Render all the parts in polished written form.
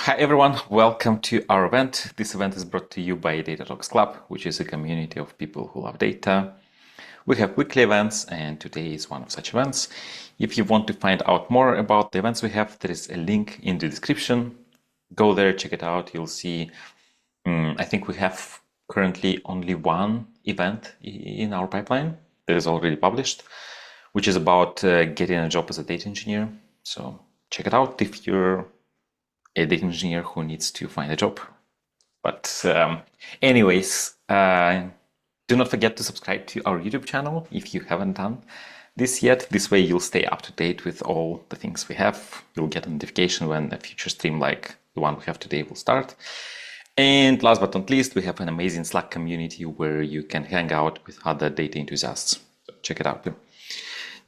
Hi everyone, welcome to our event. This event is brought to you by DataTalks.Club, which is a community of people who love data. We have weekly events, and today is one of such events. If you want to find out more about the events we have, there is a link in the description. Go there, check it out. You'll see, I think we have currently only one event in our pipeline that is already published, which is about getting a job as a data engineer. So check it out if you're a data engineer who needs to find a job. But anyways, do not forget to subscribe to our YouTube channel if you haven't done this yet. This way you'll stay up to date with all the things we have. You'll get a notification when a future stream like the one we have today will start. And last but not least, we have an amazing Slack community where you can hang out with other data enthusiasts. So check it out.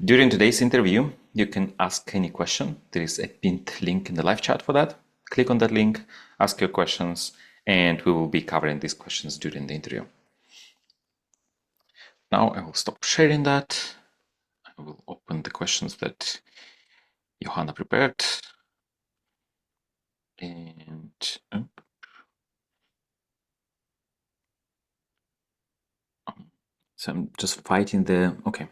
During today's interview, you can ask any question. There is a pinned link in the live chat for that. Click on that link, ask your questions, and we will be covering these questions during the interview. Now I will stop sharing that. I will open the questions that Johanna prepared. And so I'm just fighting the, okay.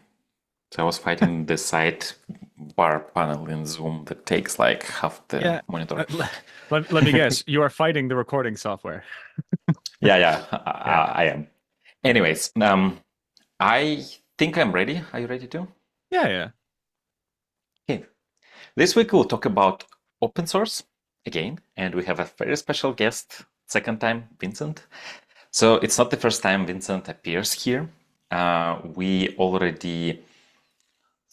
So I was fighting the sidebar panel in Zoom that takes like half the monitor. Let me guess, you are fighting the recording software. Yeah, I am. Anyways, I think I'm ready. Are you ready too? Yeah. Okay. This week we'll talk about open source again, and we have a very special guest, second time, Vincent. So it's not the first time Vincent appears here. We already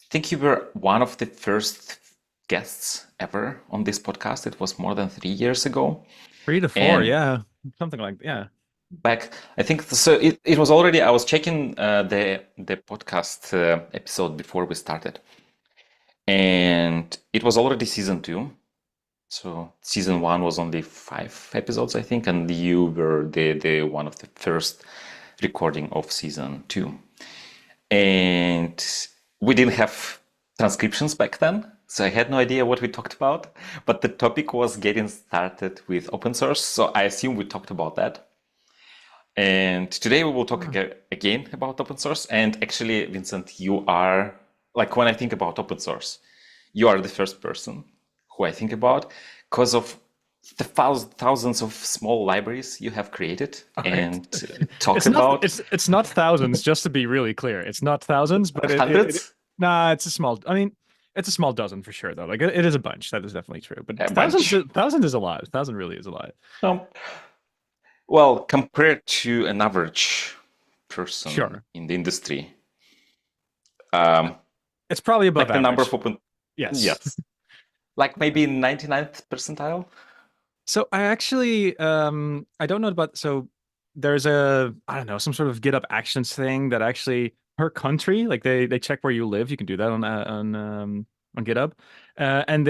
think you were one of the first guests ever on this podcast. It was more than 3 years ago. 3 to 4, yeah. Something like, yeah. Back, I think, so it was already, I was checking the podcast episode before we started. And it was already season 2. So season 1 was only 5 episodes, I think. And you were the one of the first recording of season 2. And we didn't have transcriptions back then, so I had no idea what we talked about, but the topic was getting started with open source, so I assume we talked about that. And today we will talk again about open source. And actually, Vincent, you are, like, when I think about open source, you are the first person who I think about because of the thousands of small libraries you have created and talked about. It's not thousands, just to be really clear. It's not thousands, but hundreds. Nah, it's a small. I mean, it's a small dozen for sure, though. Like it is a bunch. That is definitely true. But thousand is a lot. 1,000 really is a lot. Well, compared to an average person in the industry, it's probably above like the number of open. Yes. Like maybe 99th percentile. So I actually, I don't know about, so there's I don't know, some sort of GitHub Actions thing that actually per country, like they check where you live. You can do that on GitHub. And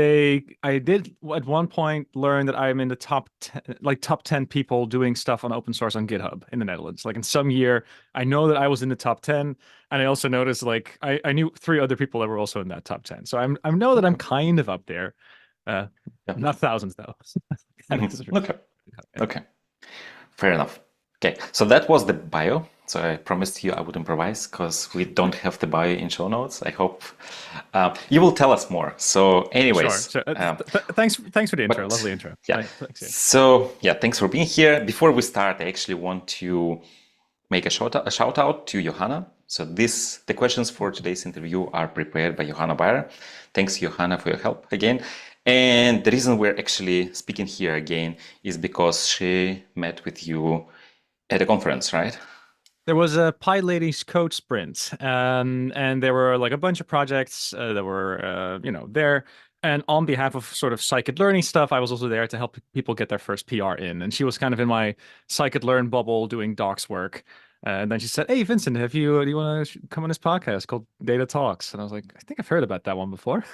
I did at one point learn that I'm in the top 10 people doing stuff on open source on GitHub in the Netherlands. Like in some year, I know that I was in the top 10. And I also noticed like I knew 3 other people that were also in that top 10. So I know that I'm kind of up there. Not thousands though. Okay. Fair enough. Okay, so that was the bio. So I promised you I would improvise because we don't have the bio in show notes. I hope you will tell us more. So anyways. Sure. Thanks for the intro. Lovely intro. Yeah. So yeah, thanks for being here. Before we start, I actually want to make a shout out to Johanna. So the questions for today's interview are prepared by Johanna Bayer. Thanks, Johanna, for your help again. And the reason we're actually speaking here again is because she met with you at a conference, right? There was a PyLadies Code Sprint, and there were like a bunch of projects that were, there. And on behalf of sort of SciKit learning stuff, I was also there to help people get their first PR in. And she was kind of in my SciKit learn bubble doing docs work. And then she said, "Hey, Vincent, do you want to come on this podcast called Data Talks?" And I was like, "I think I've heard about that one before."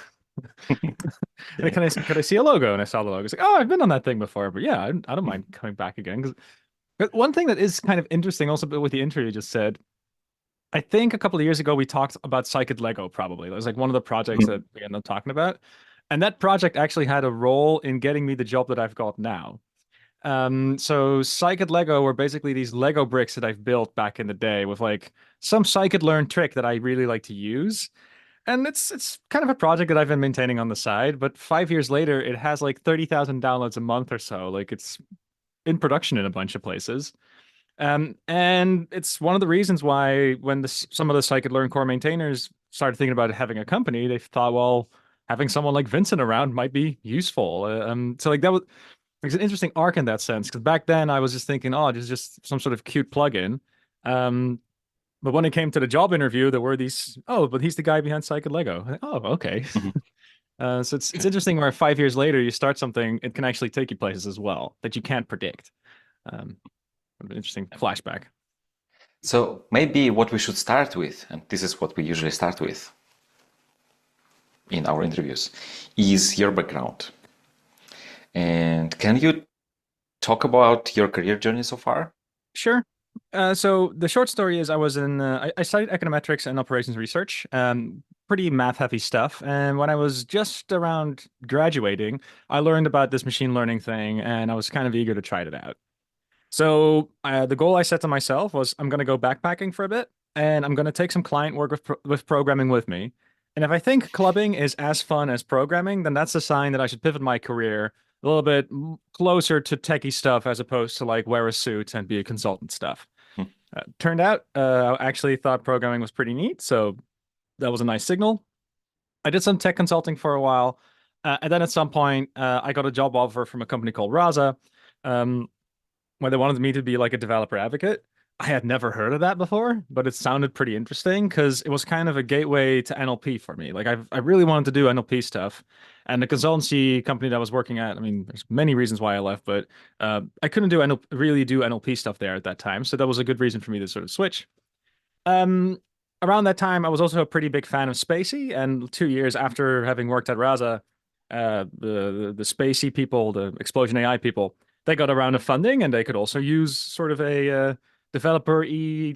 Can I see a logo? And I saw the logo. I was like, "Oh, I've been on that thing before, but yeah, I don't mind coming back again." But one thing that is kind of interesting, also with the intro you just said, I think a couple of years ago we talked about SciKit Lego. Probably it was like one of the projects that we ended up talking about. And that project actually had a role in getting me the job that I've got now. So SciKit Lego were basically these Lego bricks that I've built back in the day with like some SciKit learn trick that I really like to use. And it's kind of a project that I've been maintaining on the side, but 5 years later, it has like 30,000 downloads a month or so. Like it's in production in a bunch of places. And it's one of the reasons why when some of the scikit-learn core maintainers started thinking about having a company, they thought, well, having someone like Vincent around might be useful. So like that was it's an interesting arc in that sense because back then I was just thinking, oh, this is just some sort of cute plugin. Um, but when it came to the job interview, there were these, oh, but he's the guy behind Scikit Lego. Oh, okay. Mhm. So it's interesting where 5 years later you start something, it can actually take you places as well that you can't predict. Um, an interesting flashback. So maybe what we should start with, and this is what we usually start with in our interviews, is your background. And can you talk about your career journey so far? Sure. So the short story is I studied econometrics and operations research, pretty math heavy stuff. And when I was just around graduating, I learned about this machine learning thing and I was kind of eager to try it out. So the goal I set to myself was I'm going to go backpacking for a bit and I'm going to take some client work with programming with me. And if I think clubbing is as fun as programming, then that's a sign that I should pivot my career a little bit closer to techie stuff as opposed to like wear a suit and be a consultant stuff. Hmm. Turned out, I actually thought programming was pretty neat. So that was a nice signal. I did some tech consulting for a while. And then at some point, I got a job offer from a company called Raza. Um, when they wanted me to be like a developer advocate. I had never heard of that before, but it sounded pretty interesting because it was kind of a gateway to NLP for me. Like I really wanted to do NLP stuff, and the consultancy company that I was working at. I mean, there's many reasons why I left, but I couldn't really do NLP stuff there at that time, so that was a good reason for me to sort of switch. Um, Around that time, I was also a pretty big fan of Spacey, and 2 years after having worked at Raza, the Spacey people, the Explosion AI people, they got a round of funding, and they could also use sort of a developer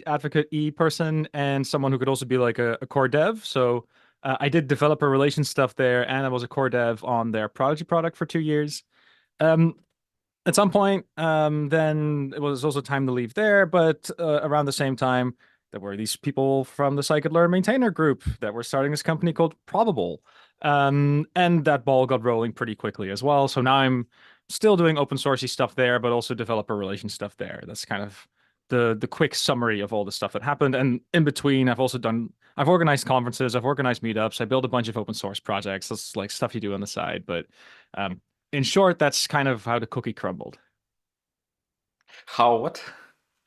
advocate person and someone who could also be like a core dev. So I did developer relations stuff there, and I was a core dev on their Prodigy product for 2 years. Um, at some point, then it was also time to leave there. But around the same time, there were these people from the scikit-learn maintainer group that were starting this company called Probabl. And that ball got rolling pretty quickly as well. So now I'm still doing open sourcey stuff there, but also developer relations stuff there. That's kind of the quick summary of all the stuff that happened. And in between, I've organized conferences, I've organized meetups, I built a bunch of open source projects. That's like stuff you do on the side. But um, in short, that's kind of how the cookie crumbled. How what?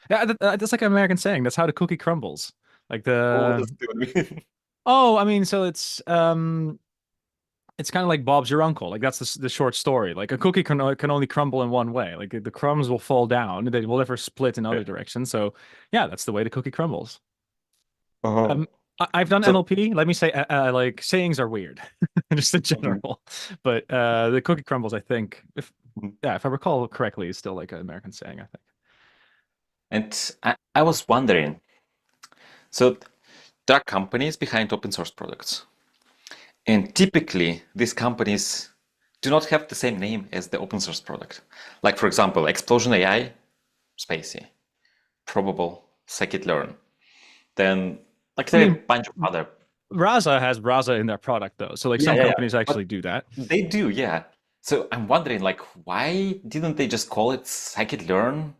Yeah, that's like an American saying. That's how the cookie crumbles. Like What the does it mean? oh, I mean, so it's kind of like Bob's your uncle. Like that's the short story. Like a cookie can only crumble in one way. Like the crumbs will fall down. They will never split in other directions. So yeah, that's the way the cookie crumbles. Oh. Um, I've done So, NLP. Let me say, like sayings are weird, just in mhm, general. But the cookie crumbles, I think, if mhm. yeah, if I recall correctly, is still like an American saying. I think. And I was wondering, so there are companies behind open source products. And typically, these companies do not have the same name as the open source product. Like, for example, Explosion AI, Spacey, Probable, Scikit-learn. Then, like, I there are a mean, bunch of other. Raza has Raza in their product though, so like Yeah, some yeah, yeah. companies But actually do that. they do, yeah. So I'm wondering, like, why didn't they just call it Scikit-learn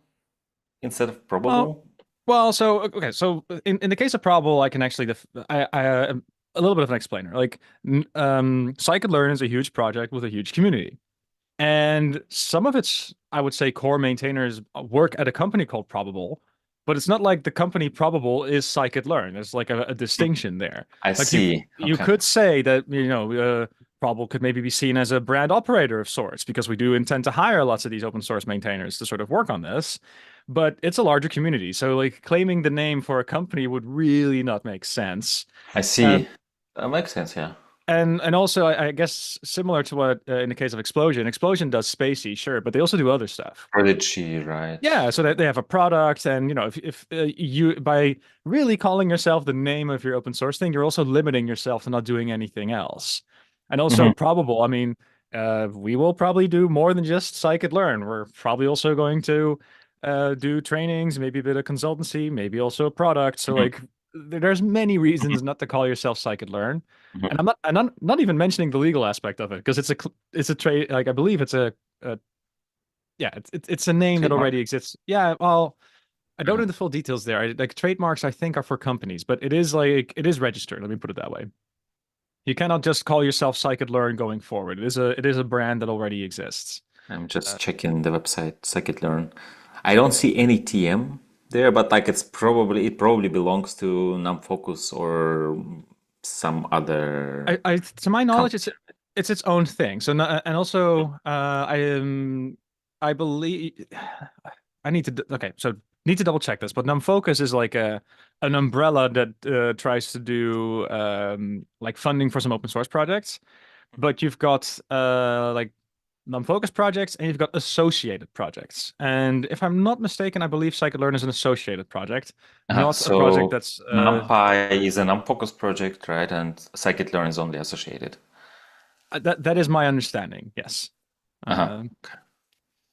instead of Well, Probable? well, so okay, so in the case of Probable, I can actually I am a little bit of an explainer. Like, Scikit-learn is a huge project with a huge community, and some of its I would say core maintainers work at a company called Probable, but it's not like the company Probable is Scikit-learn. There's like a distinction there. I Like you see. you Okay. could say that Probable could maybe be seen as a brand operator of sorts because we do intend to hire lots of these open source maintainers to sort of work on this. But it's a larger community, so like claiming the name for a company would really not make sense. I Um, see. That makes sense, yeah. and also, I guess similar to what in the case of Explosion does Spacey, sure, but they also do other stuff. Prodigy, right? Yeah, so that they have a product, and if you by really calling yourself the name of your open source thing, you're also limiting yourself to not doing anything else. And also Mhm. Probabl. I mean, we will probably do more than just SciKit-learn. We're probably also going to do trainings, maybe a bit of consultancy, maybe also a product. So Mhm. like, there's many reasons not to call yourself SciKit-learn. And Mhm. I'm not even mentioning the legal aspect of it because it's a trade, like I believe it's a yeah, it's a name that Trademark. already exists. Yeah, well, I don't know Mhm. the full details there. Like trademarks, I think are for companies, but it is registered. Let me put it that way. You cannot just call yourself Scikit-learn going forward. It is a brand that already exists. I'm Uh, just checking the website, SciKit I don't see any TM there, but like it probably belongs to NumFocus or some other to my knowledge, company. it's its own thing. So and also I believe I need to okay. So need to double check this, but NumFocus is like an umbrella that tries to do like funding for some open source projects. But you've got like non-focused projects and you've got associated projects. And if I'm not mistaken, I believe Scikit-learn is an associated project, not a project So that's NumPy is a NumFocus project, right? And Scikit-learn is only associated. that is my understanding. Yes. Uh-huh. Um,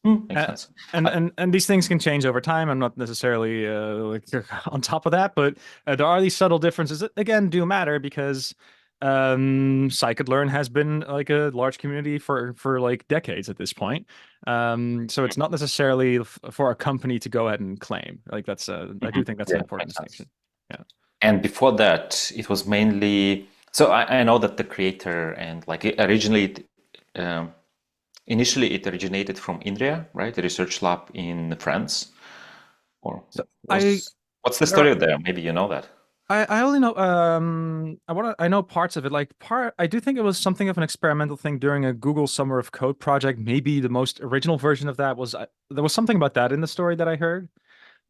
Makes Uh, sense. and Uh, and these things can change over time. I'm not necessarily like on top of that, but there are these subtle differences that again do matter because scikit-learn has been like a large community for like decades at this point. So it's not necessarily for a company to go ahead and claim. Like that's I do think that's an yeah, important makes sense. distinction. Yeah. And before that, it was mainly so I know that the creator and like um, initially it originated from INRIA, right? A research lab in France. Or So I was what's the there story there? Maybe you know that. I only know I know parts of it. I do think it was something of an experimental thing during a Google Summer of Code project. Maybe the most original version of that was there was something about that in the story that I heard.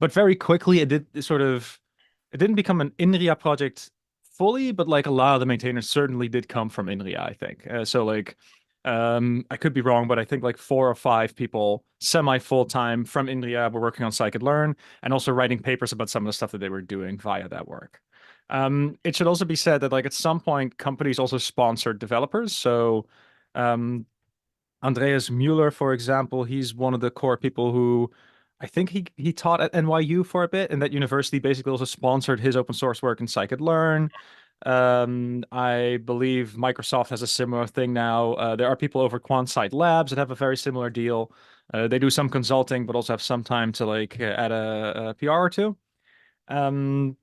But very quickly it didn't become an INRIA project fully, but like a lot of the maintainers certainly did come from INRIA, I think. So like I could be wrong, but I think like 4 or 5 people semi full-time from INRIA were working on scikit-learn and also writing papers about some of the stuff that they were doing via that work. It should also be said that like at some point companies also sponsored developers. So um Andreas Mueller, for example, he's one of the core people who I think he taught at NYU for a bit, and that university basically also sponsored his open source work in scikit-learn. I believe Microsoft has a similar thing now. There are people over Quantsite Labs that have a very similar deal. They do some consulting, but also have some time to like add a PR or two. Um,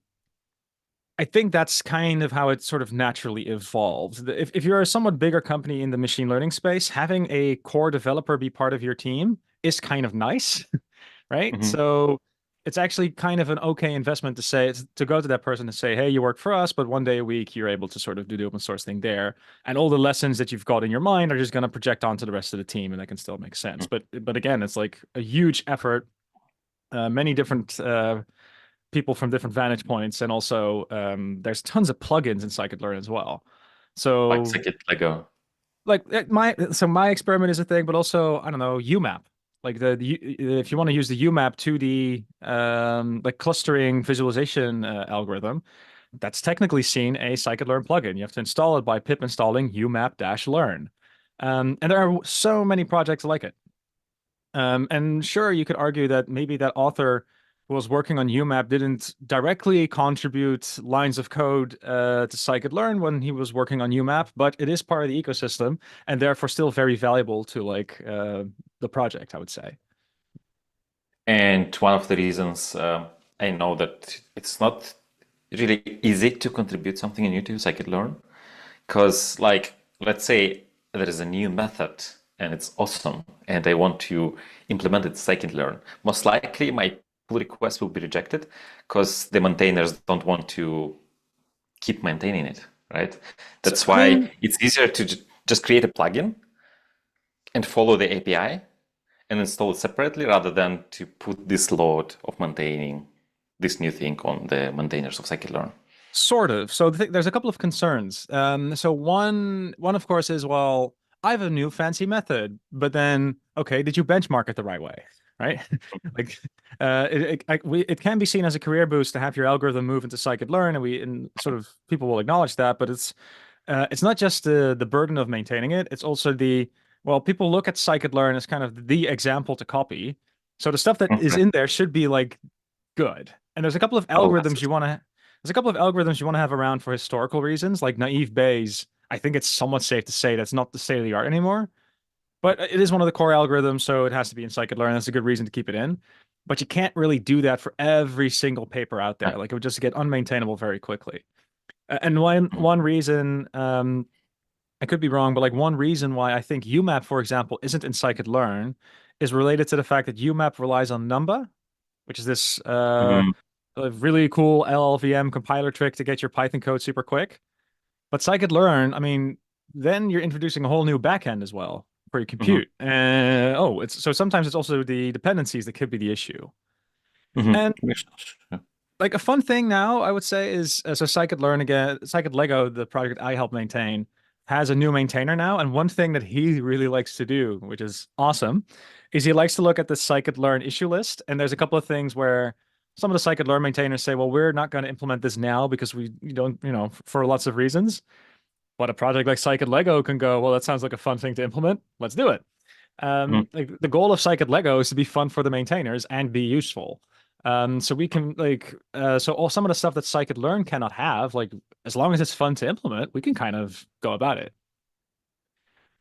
I think that's kind of how it sort of naturally evolves. If you're a somewhat bigger company in the machine learning space, having a core developer be part of your team is kind of nice, right? Hmm. So it's actually kind of an okay investment to say to go to that person and say, "Hey, you work for us, but one day a week you're able to sort of do the open source thing there, and all the lessons that you've got in your mind are just going to project onto the rest of the team, and that can still make sense." But again, it's like a huge effort, many different people from different vantage points, and also there's tons of plugins in scikit-learn as well. Like So Scikit Lego. like my experiment is a thing, but also I don't know UMAP. Like if you want to use the UMAP 2D like clustering visualization algorithm, that's technically seen a scikit-learn plugin. You have to install it by pip installing umap-learn. And there are so many projects like it. And sure, you could argue that maybe that author who was working on UMAP didn't directly contribute lines of code to scikit-learn when he was working on UMAP, but it is part of the ecosystem and therefore still very valuable to like the project, I would say. And one of the reasons I know that it's not really easy to contribute something new to Scikit-learn, because like let's say there is a new method and it's awesome, and I want to implement it in Scikit-learn. Most likely, my pull request will be rejected because the maintainers don't want to keep maintaining it, right? So That's I why mean, it's easier to just create a plugin and follow the API and install it separately rather than to put this load of maintaining this new thing on the maintainers of scikit-learn. sort of. So there's a couple of concerns. So one of course is, well, I have a new fancy method, but then okay, did you benchmark it the right way? Right? Like it can be seen as a career boost to have your algorithm move into scikit-learn, and sort of people will acknowledge that, but it's It's not just the burden of maintaining it, it's also well, people look at scikit-learn as kind of the example to copy. So the stuff that is Okay. in there should be like good. And Oh, that's it. there's a couple of algorithms you want to have around for historical reasons, like naive Bayes. I think it's somewhat safe to say that's not the state of the art anymore, but it is one of the core algorithms, so it has to be in scikit-learn. That's a good reason to keep it in. But you can't really do that for every single paper out there. Like it would just get unmaintainable very quickly. And one reason, I could be wrong, but like one reason why I think UMAP, for example, isn't in scikit-learn is related to the fact that UMAP relies on Numba, which is this Mm-hmm. a really cool LLVM compiler trick to get your Python code super quick. But scikit-learn, I mean, then you're introducing a whole new backend as well for your Mm-hmm. compute. It's so sometimes it's also the dependencies that could be the issue. Mm-hmm. And Makes sense. Yeah. like a fun thing now, I would say is so scikit-learn again, scikit-lego, the project I help maintain, has a new maintainer now. And one thing that he really likes to do, which is awesome, is he likes to look at the scikit-learn issue list. And there's a couple of things where some of the scikit-learn maintainers say, well, we're not going to implement this now because we don't, for lots of reasons. But a project like scikit-lego can go, well, that sounds like a fun thing to implement. Let's do it. Mm-hmm. Like the goal of scikit-lego is to be fun for the maintainers and be useful. So we can so all some of the stuff that scikit-learn cannot have, like as long as it's fun to implement, we can kind of go about it.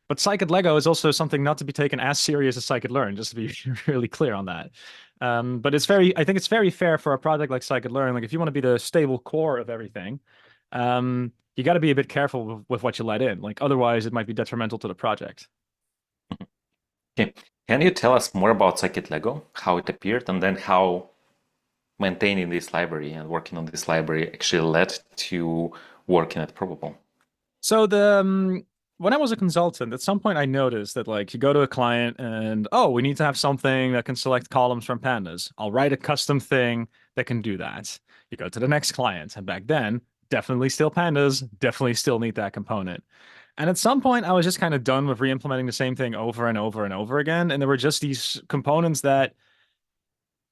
But scikit-lego is also something not to be taken as serious as scikit-learn, just to be really clear on that. But I think it's very fair for a project like scikit-learn. Like if you want to be the stable core of everything, you got to be a bit careful with what you let in. Like otherwise, it might be detrimental to the project. Okay. Can you tell us more about SciKit Lego, how it appeared, and then how maintaining this library and working on this library actually led to working at Probabl? So when I was a consultant, at some point I noticed that like you go to a client and oh, we need to have something that can select columns from pandas. I'll write a custom thing that can do that. You go to the next client, and back then, definitely still pandas, definitely still need that component. And at some point, I was just kind of done with re-implementing the same thing over and over and over again. And there were just these components that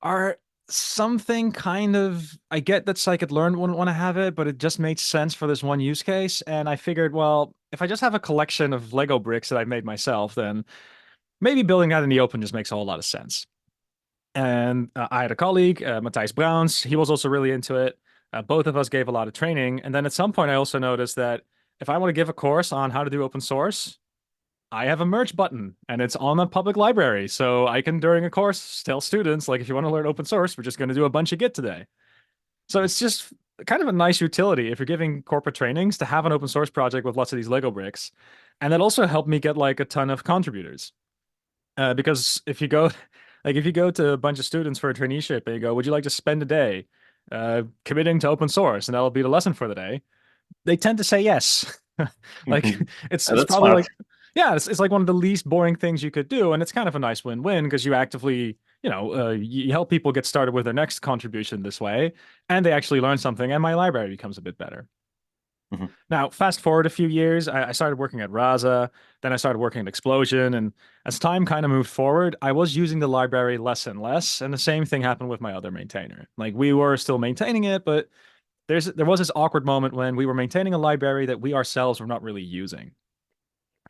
are something kind of I get that scikit-learn wouldn't want to have it, but it just made sense for this one use case. And I figured, well, if I just have a collection of Lego bricks that I made myself, then maybe building that in the open just makes a whole lot of sense. And I had a colleague, Matthijs Browns. He was also really into it. Both of us gave a lot of training. And then at some point, I also noticed that if I want to give a course on how to do open source, I have a merge button and it's on the public library. So I can, during a course, tell students, like, if you want to learn open source, we're just going to do a bunch of Git today. So it's just kind of a nice utility if you're giving corporate trainings to have an open source project with lots of these Lego bricks. And that also helped me get like a ton of contributors. Because if you go, like, if you go to a bunch of students for a traineeship and you go, would you like to spend a day committing to open source? And that'll be the lesson for the day. They tend to say yes. Like it's That's probably smart. like yeah, it's like one of the least boring things you could do, and it's kind of a nice win-win because you actively you help people get started with their next contribution this way, and they actually learn something, and my library becomes a bit better. Mhm. Now, fast forward a few years, I started working at Rasa, then I started working at Explosion, and as time kind of moved forward, I was using the library less and less, and the same thing happened with my other maintainer. Like we were still maintaining it, but there was this awkward moment when we were maintaining a library that we ourselves were not really using.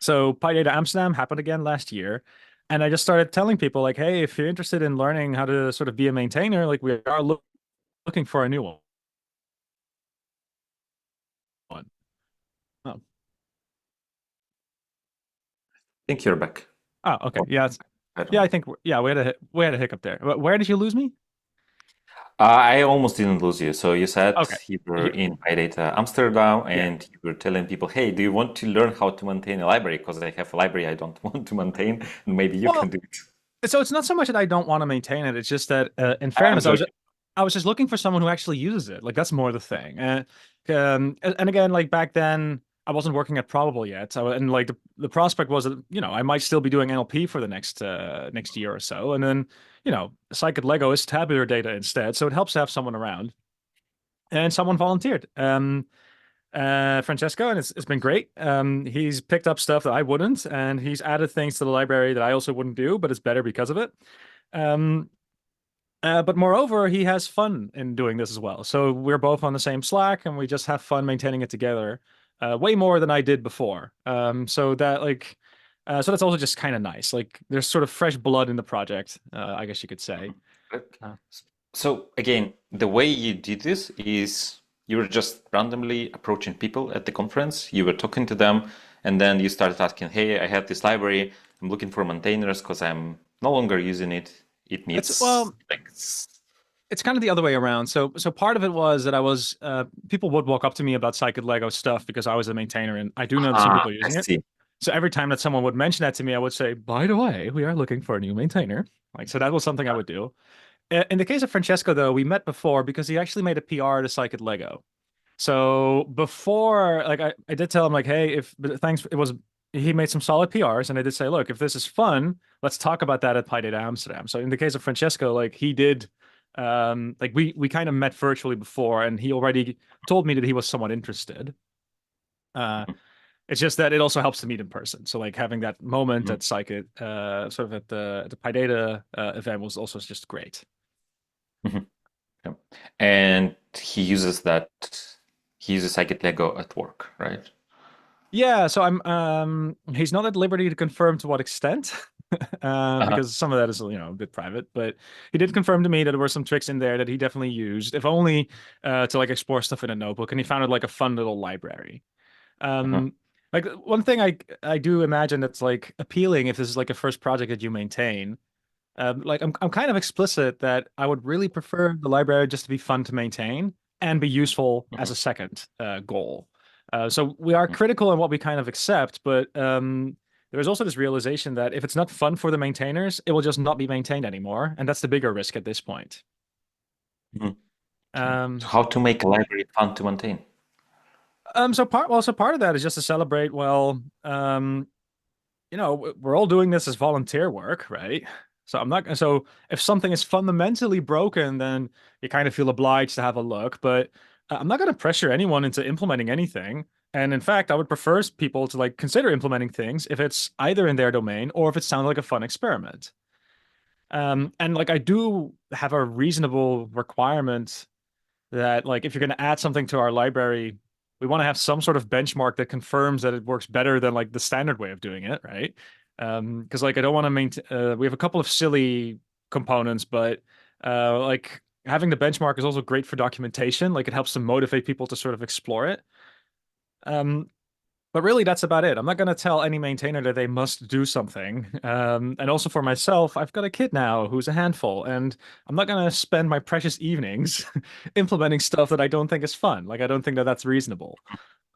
So PyData Amsterdam happened again last year. And I just started telling people like, hey, if you're interested in learning how to sort of be a maintainer, like we are looking for a new one. Oh, Think you're back. oh okay. Oh, Yeah. I don't Yeah, I know. think yeah, we had a hiccup there. Where did you lose me? I almost didn't lose you. So you said Okay. you were Yeah. in iData Amsterdam Yeah. and you were telling people, hey, do you want to learn how to maintain a library? Because I have a library I don't want to maintain, and maybe you can Well, do it. so it's not so much that I don't want to maintain it. It's just that, in I'm fairness, joking. I was just looking for someone who actually uses it. Like that's more the thing. And again, like back then, I wasn't working at Probabl yet. So, and like the prospect was that I might still be doing NLP for the next year or so. And then Scikit Lego is tabular data instead, so it helps to have someone around. And someone volunteered. Francesco, and it's been great. He's picked up stuff that I wouldn't, and he's added things to the library that I also wouldn't do, but it's better because of it. Um, but moreover, he has fun in doing this as well. So we're both on the same Slack, and we just have fun maintaining it together. way more than I did before. So that like, so that's also just kind of nice. Like there's sort of fresh blood in the project, I guess you could say. Okay. Uh, So again, the way you did this is you were just randomly approaching people at the conference. You were talking to them, and then you started asking, "Hey, I have this library. I'm looking for maintainers because I'm no longer using it. It it's needs well, like." it's kind of the other way around. So part of it was that I was people would walk up to me about SciKit Lego stuff because I was a maintainer, and I do know that some Ah, people are I using it. see. So every time that someone would mention that to me, I would say, "By the way, we are looking for a new maintainer." Like so, that was something I would do. In the case of Francesco, though, we met before because he actually made a PR to SciKit Lego. So before, like I did tell him like, hey, if but thanks, it was he made some solid PRs, and I did say, look, if this is fun, let's talk about that at PyData Amsterdam. So in the case of Francesco, like he did, like we kind of met virtually before, and he already told me that he was somewhat interested. Uh, Mhm, it's just that it also helps to meet in person. So like having that moment mhm, at SciKit, sort of at the PyData event was also just great. mhm. Yeah. And he uses Scikit Lego at work, right? Yeah, so I'm he's not at liberty to confirm to what extent. Uh-huh. Because some of that is, a bit private, but he did confirm to me that there were some tricks in there that he definitely used, if only to like explore stuff in a notebook, and he found it like a fun little library. Uh-huh. Um, like one thing I do imagine that's like appealing if this is like a first project that you maintain. Like I'm kind of explicit that I would really prefer the library just to be fun to maintain and be useful as Mhm, a second goal. So we are critical in what we kind of accept, but there's also this realization that if it's not fun for the maintainers, it will just not be maintained anymore, and that's the bigger risk at this point. mhm. Okay. So Um, how to make a library fun to maintain? so part of that is just to celebrate. Well, we're all doing this as volunteer work, right? So I'm not so if something is fundamentally broken, then you kind of feel obliged to have a look, but I'm not going to pressure anyone into implementing anything. And in fact, I would prefer people to like consider implementing things if it's either in their domain or if it sounds like a fun experiment. And like I do have a reasonable requirement that like if you're going to add something to our library, we want to have some sort of benchmark that confirms that it works better than like the standard way of doing it, right? Because like I don't want to maintain. We have a couple of silly components, but like having the benchmark is also great for documentation. Like it helps to motivate people to sort of explore it. Um, but really, that's about it. I'm not going to tell any maintainer that they must do something. And also for myself, I've got a kid now who's a handful, and I'm not going to spend my precious evenings implementing stuff that I don't think is fun. Like, I don't think that that's reasonable.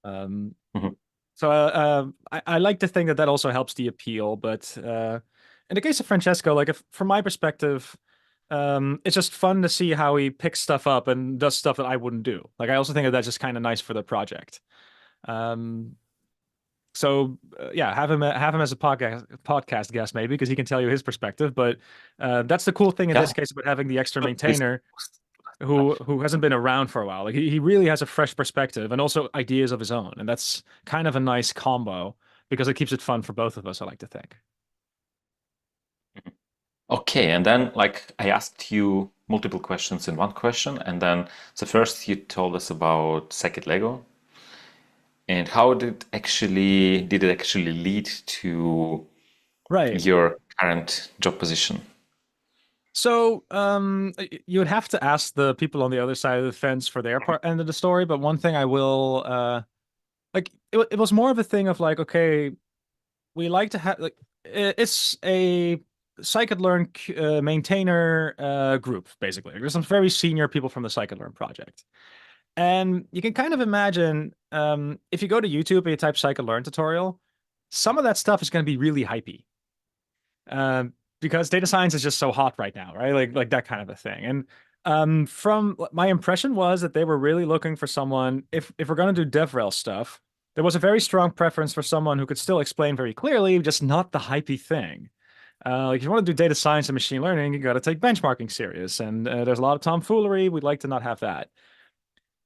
Um, Mhm. I like to think that that also helps the appeal. But in the case of Francesco, like, if from my perspective, it's just fun to see how he picks stuff up and does stuff that I wouldn't do. Like, I also think that that's just kind of nice for the project. Um, yeah, have him as a podcast guest maybe because he can tell you his perspective. But that's the cool thing in Yeah. this case about having the extra But this- maintainer who hasn't been around for a while. Like he really has a fresh perspective and also ideas of his own, and that's kind of a nice combo because it keeps it fun for both of us. I like to think. Okay, and then like I asked you multiple questions in one question, and then so first you told us about Scikit Lego and how did it actually lead to Right. your current job position? So, you would have to ask the people on the other side of the fence for their part end of the story. But one thing I will, like, it was more of a thing of like, okay, we like to have like it's a scikit-learn maintainer group basically. There's some very senior people from the scikit-learn project, and you can kind of imagine if you go to YouTube and you type scikit-learn tutorial, some of that stuff is going to be really hypey because data science is just so hot right now, right? Like that kind of a thing. And from my impression was that they were really looking for someone. If we're going to do Dev Rel stuff, there was a very strong preference for someone who could still explain very clearly, just not the hypey thing. Like if you want to do data science and machine learning, you got to take benchmarking serious, and there's a lot of tomfoolery. We'd like to not have that.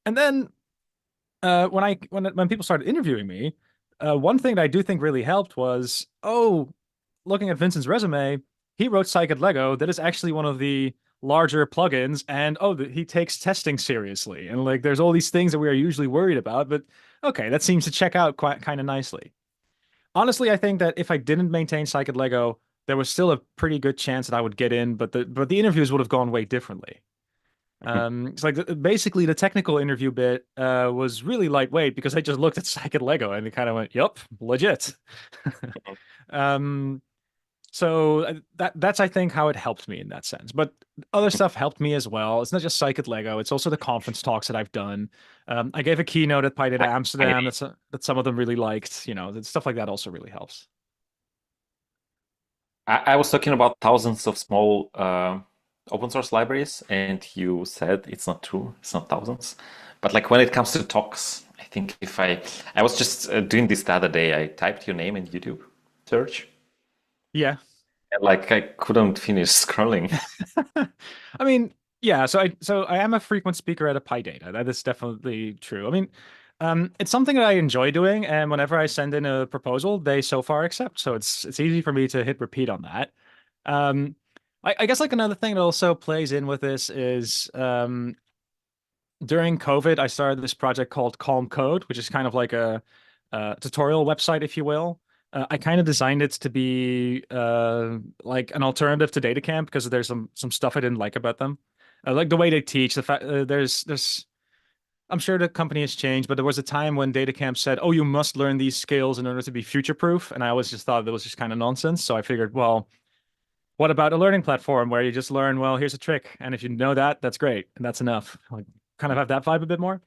And then when people started interviewing me, one thing that I do think really helped was, oh, looking at Vincent's resume, he wrote Scikit Lego. That is actually one of the larger plugins, and he takes testing seriously. And like, there's all these things that we are usually worried about, but Okay, that seems to check out quite kind of nicely. Honestly, I think that if I didn't maintain SciKit Lego, there was still a pretty good chance that I would get in, but the interviews would have gone way differently. It's like basically the technical interview bit was really lightweight because I just looked at SciKit Lego and it kind of went, "Yup, legit." um, so that's I think how it helped me in that sense. But other stuff helped me as well. It's not just SciKit Lego; it's also the conference talks that I've done. I gave a keynote at PyData I, Amsterdam that some of them really liked. You know, stuff like that also really helps. I was talking about thousands of small open source libraries, and you said it's not true. It's not thousands. But like when it comes to talks, I think if I was just doing this the other day, I typed your name in YouTube search, Yeah. and like I couldn't finish scrolling. I mean, yeah, so I am a frequent speaker at a PyData. That is definitely true. I mean, it's something that I enjoy doing, and whenever I send in a proposal, they so far accept. So it's easy for me to hit repeat on that. Um, I guess like another thing that also plays in with this is during COVID, I started this project called Calm Code, which is kind of like a tutorial website, if you will. I kind of designed it to be like an alternative to DataCamp because there's some stuff I didn't like about them, like the way they teach. The fact there's I'm sure the company has changed, but there was a time when DataCamp said, "Oh, you must learn these skills in order to be future proof," and I always just thought that was just kind of nonsense. So I figured, well, what about a learning platform where you just learn? Well, here's a trick, and if you know that, that's great, and that's enough. Like, kind of have that vibe a bit more.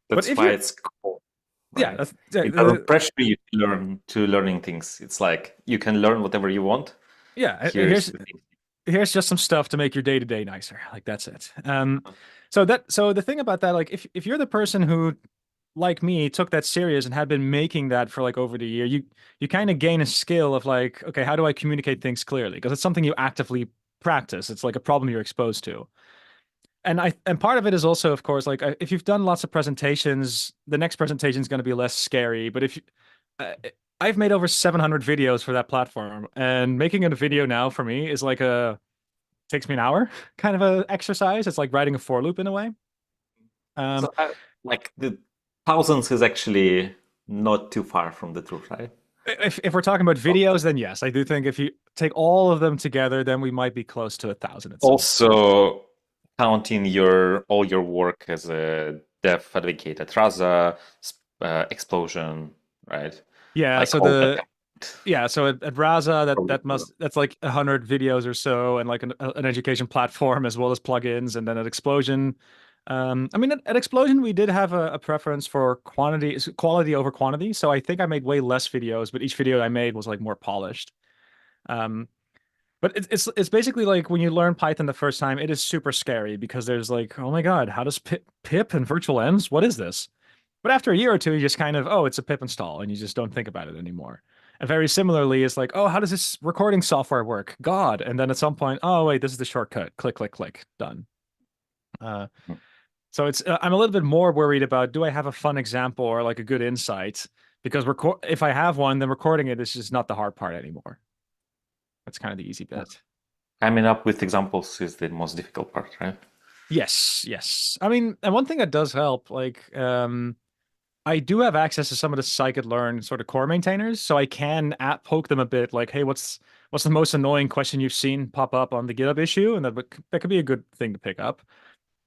But That's if why you're, it's cool, yeah, right? that's, yeah, It doesn't pressure you to learning things. It's like you can learn whatever you want. yeah. Here's the thing. Here's just some stuff to make your day to day nicer. Like that's it. So the thing about that, like if you're the person who, like me, took that serious and had been making that for like over the year, you kind of gain a skill of like, okay, how do I communicate things clearly? Because it's something you actively practice. It's like a problem you're exposed to. And part of it is also, of course, like if you've done lots of presentations, the next presentation is going to be less scary. But if you, uh, I've made over 700 videos for that platform, and making a video now for me is like a takes me an hour kind of a exercise. It's like writing a for loop in a way. Um, So like the thousands is actually not too far from the truth, right? if we're talking about videos, then yes, I do think if you take all of them together, then we might be close to 1,000 at some point. Also, counting your all your work as a dev advocate at Rasa, Explosion, right? Yeah, Like so all that. at Raza Probably that's like 100 videos or so, and like an education platform as well as plugins, and then at Explosion, I mean at Explosion we did have a preference for quality over quantity, so I think I made way less videos, but each video I made was like more polished. Um, but it's basically like when you learn Python the first time, it is super scary because there's like, oh my God, how does pip and virtual env? What is this? But after a year or two, you just kind of, oh, it's a pip install, and you just don't think about it anymore. And very similarly, it's like, oh, how does this recording software work? God. And then at some point, oh, wait, this is the shortcut. Click, click, click. Done. Uh, so I'm a little bit more worried about do I have a fun example or like a good insight? Because if I have one, then recording it is just not the hard part anymore. That's kind of the easy bit. coming up with examples is the most difficult part, right? Yes, yes. I mean, and one thing that does help, like, I do have access to some of the scikit-learn sort of core maintainers, so I can poke them a bit, like, hey, what's the most annoying question you've seen pop up on the GitHub issue, and that could be a good thing to pick up.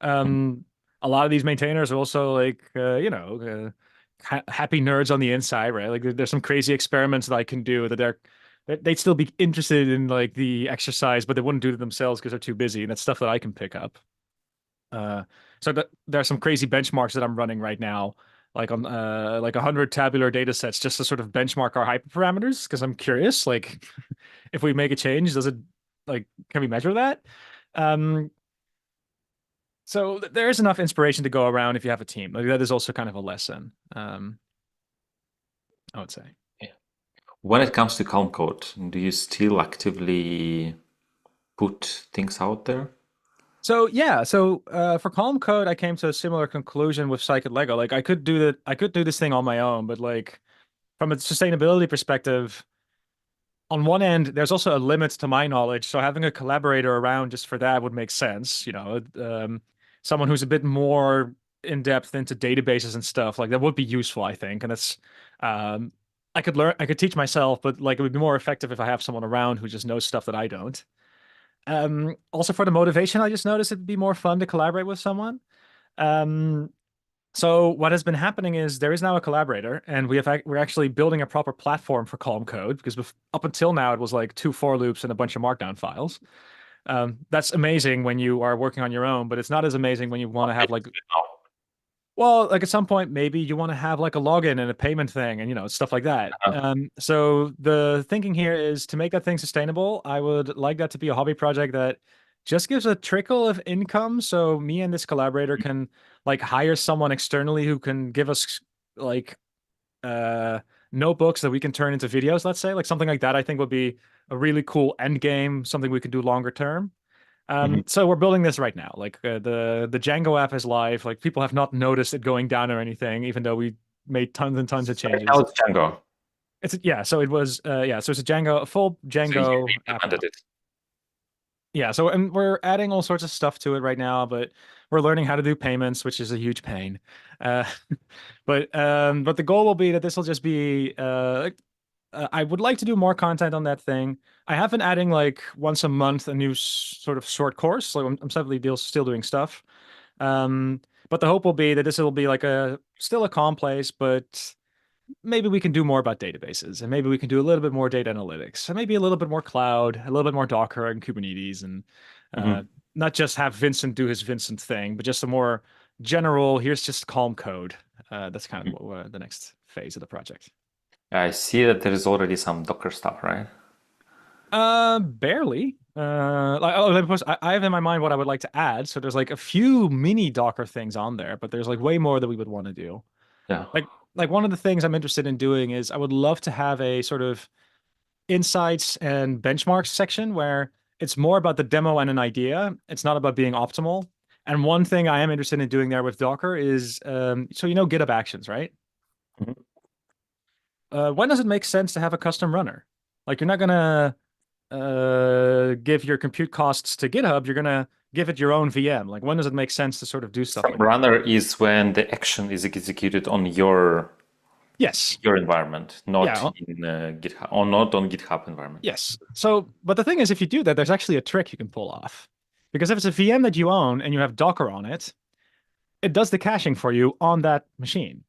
Um, a lot of these maintainers are also like, happy nerds on the inside, right? Like, there's some crazy experiments that I can do they'd still be interested in like the exercise, but they wouldn't do it themselves because they're too busy, and that's stuff that I can pick up. Uh, there are some crazy benchmarks that I'm running right now, like on like 100 tabular data sets, just to sort of benchmark our hyperparameters because I'm curious, like if we make a change, does it like can we measure that? Um, so there is enough inspiration to go around if you have a team. Like that is also kind of a lesson. I would say. Yeah. When it comes to Calm Code, do you still actively put things out there? So yeah, so for Calm Code, I came to a similar conclusion with Scikit Lego. Like I could do this thing on my own, but like from a sustainability perspective, on one end, there's also a limit to my knowledge. So having a collaborator around just for that would make sense. You know, someone who's a bit more in depth into databases and stuff, like that would be useful, I think. And that's um I could teach myself, but like it would be more effective if I have someone around who just knows stuff that I don't. Also for the motivation, I just noticed it'd be more fun to collaborate with someone. Um, so what has been happening is there is now a collaborator, and we're actually building a proper platform for Calm Code because up until now it was like two for loops and a bunch of Markdown files. That's amazing when you are working on your own, but it's not as amazing when you want to have like, well, like at some point maybe you want to have like a login and a payment thing and stuff like that. So the thinking here is to make that thing sustainable. I would like that to be a hobby project that just gives a trickle of income. So me and this collaborator can like hire someone externally who can give us like uh notebooks that we can turn into videos, let's say, like something like that. I think would be a really cool end game, something we could do longer term. Mhm. So we're building this right now. Like the Django app is live. Like people have not noticed it going down or anything, even though we made tons and tons of So right now changes. it's Django. Yeah. So it was yeah. So it's a full So you Django app implemented now. it. Yeah. So and we're adding all sorts of stuff to it right now, but we're learning how to do payments, which is a huge pain. Uh, but the goal will be that this will just be I would like to do more content on that thing. I have been adding like once a month a new sort of short course. So I'm still doing stuff. But the hope will be that this will be like still a calm place, but maybe we can do more about databases and maybe we can do a little bit more data analytics and maybe a little bit more cloud, a little bit more Docker and Kubernetes and uh, Mhm. not just have Vincent do his Vincent thing, but just a more general, here's just calm code. That's kind of Mhm. what, the next phase of the project. I see that there is already some Docker stuff, right? Barely. I have in my mind what I would like to add. So there's like a few mini Docker things on there, but there's like way more that we would want to do. Yeah. Like one of the things I'm interested in doing is I would love to have a sort of insights and benchmarks section where it's more about the demo and an idea. It's not about being optimal. And one thing I am interested in doing there with Docker is, so GitHub Actions, right? Mhm. When does it make sense to have a custom runner? Like you're not gonna give your compute costs to GitHub, you're gonna give it your own VM. Like when does it make sense to sort of do stuff Some like that? runner is when the action is executed on Yes. your environment, not Yeah. in GitHub or not on GitHub environment. Yes. So, but the thing is, if you do that, there's actually a trick you can pull off. Because if it's a VM that you own and you have Docker on it, it does the caching for you on that machine.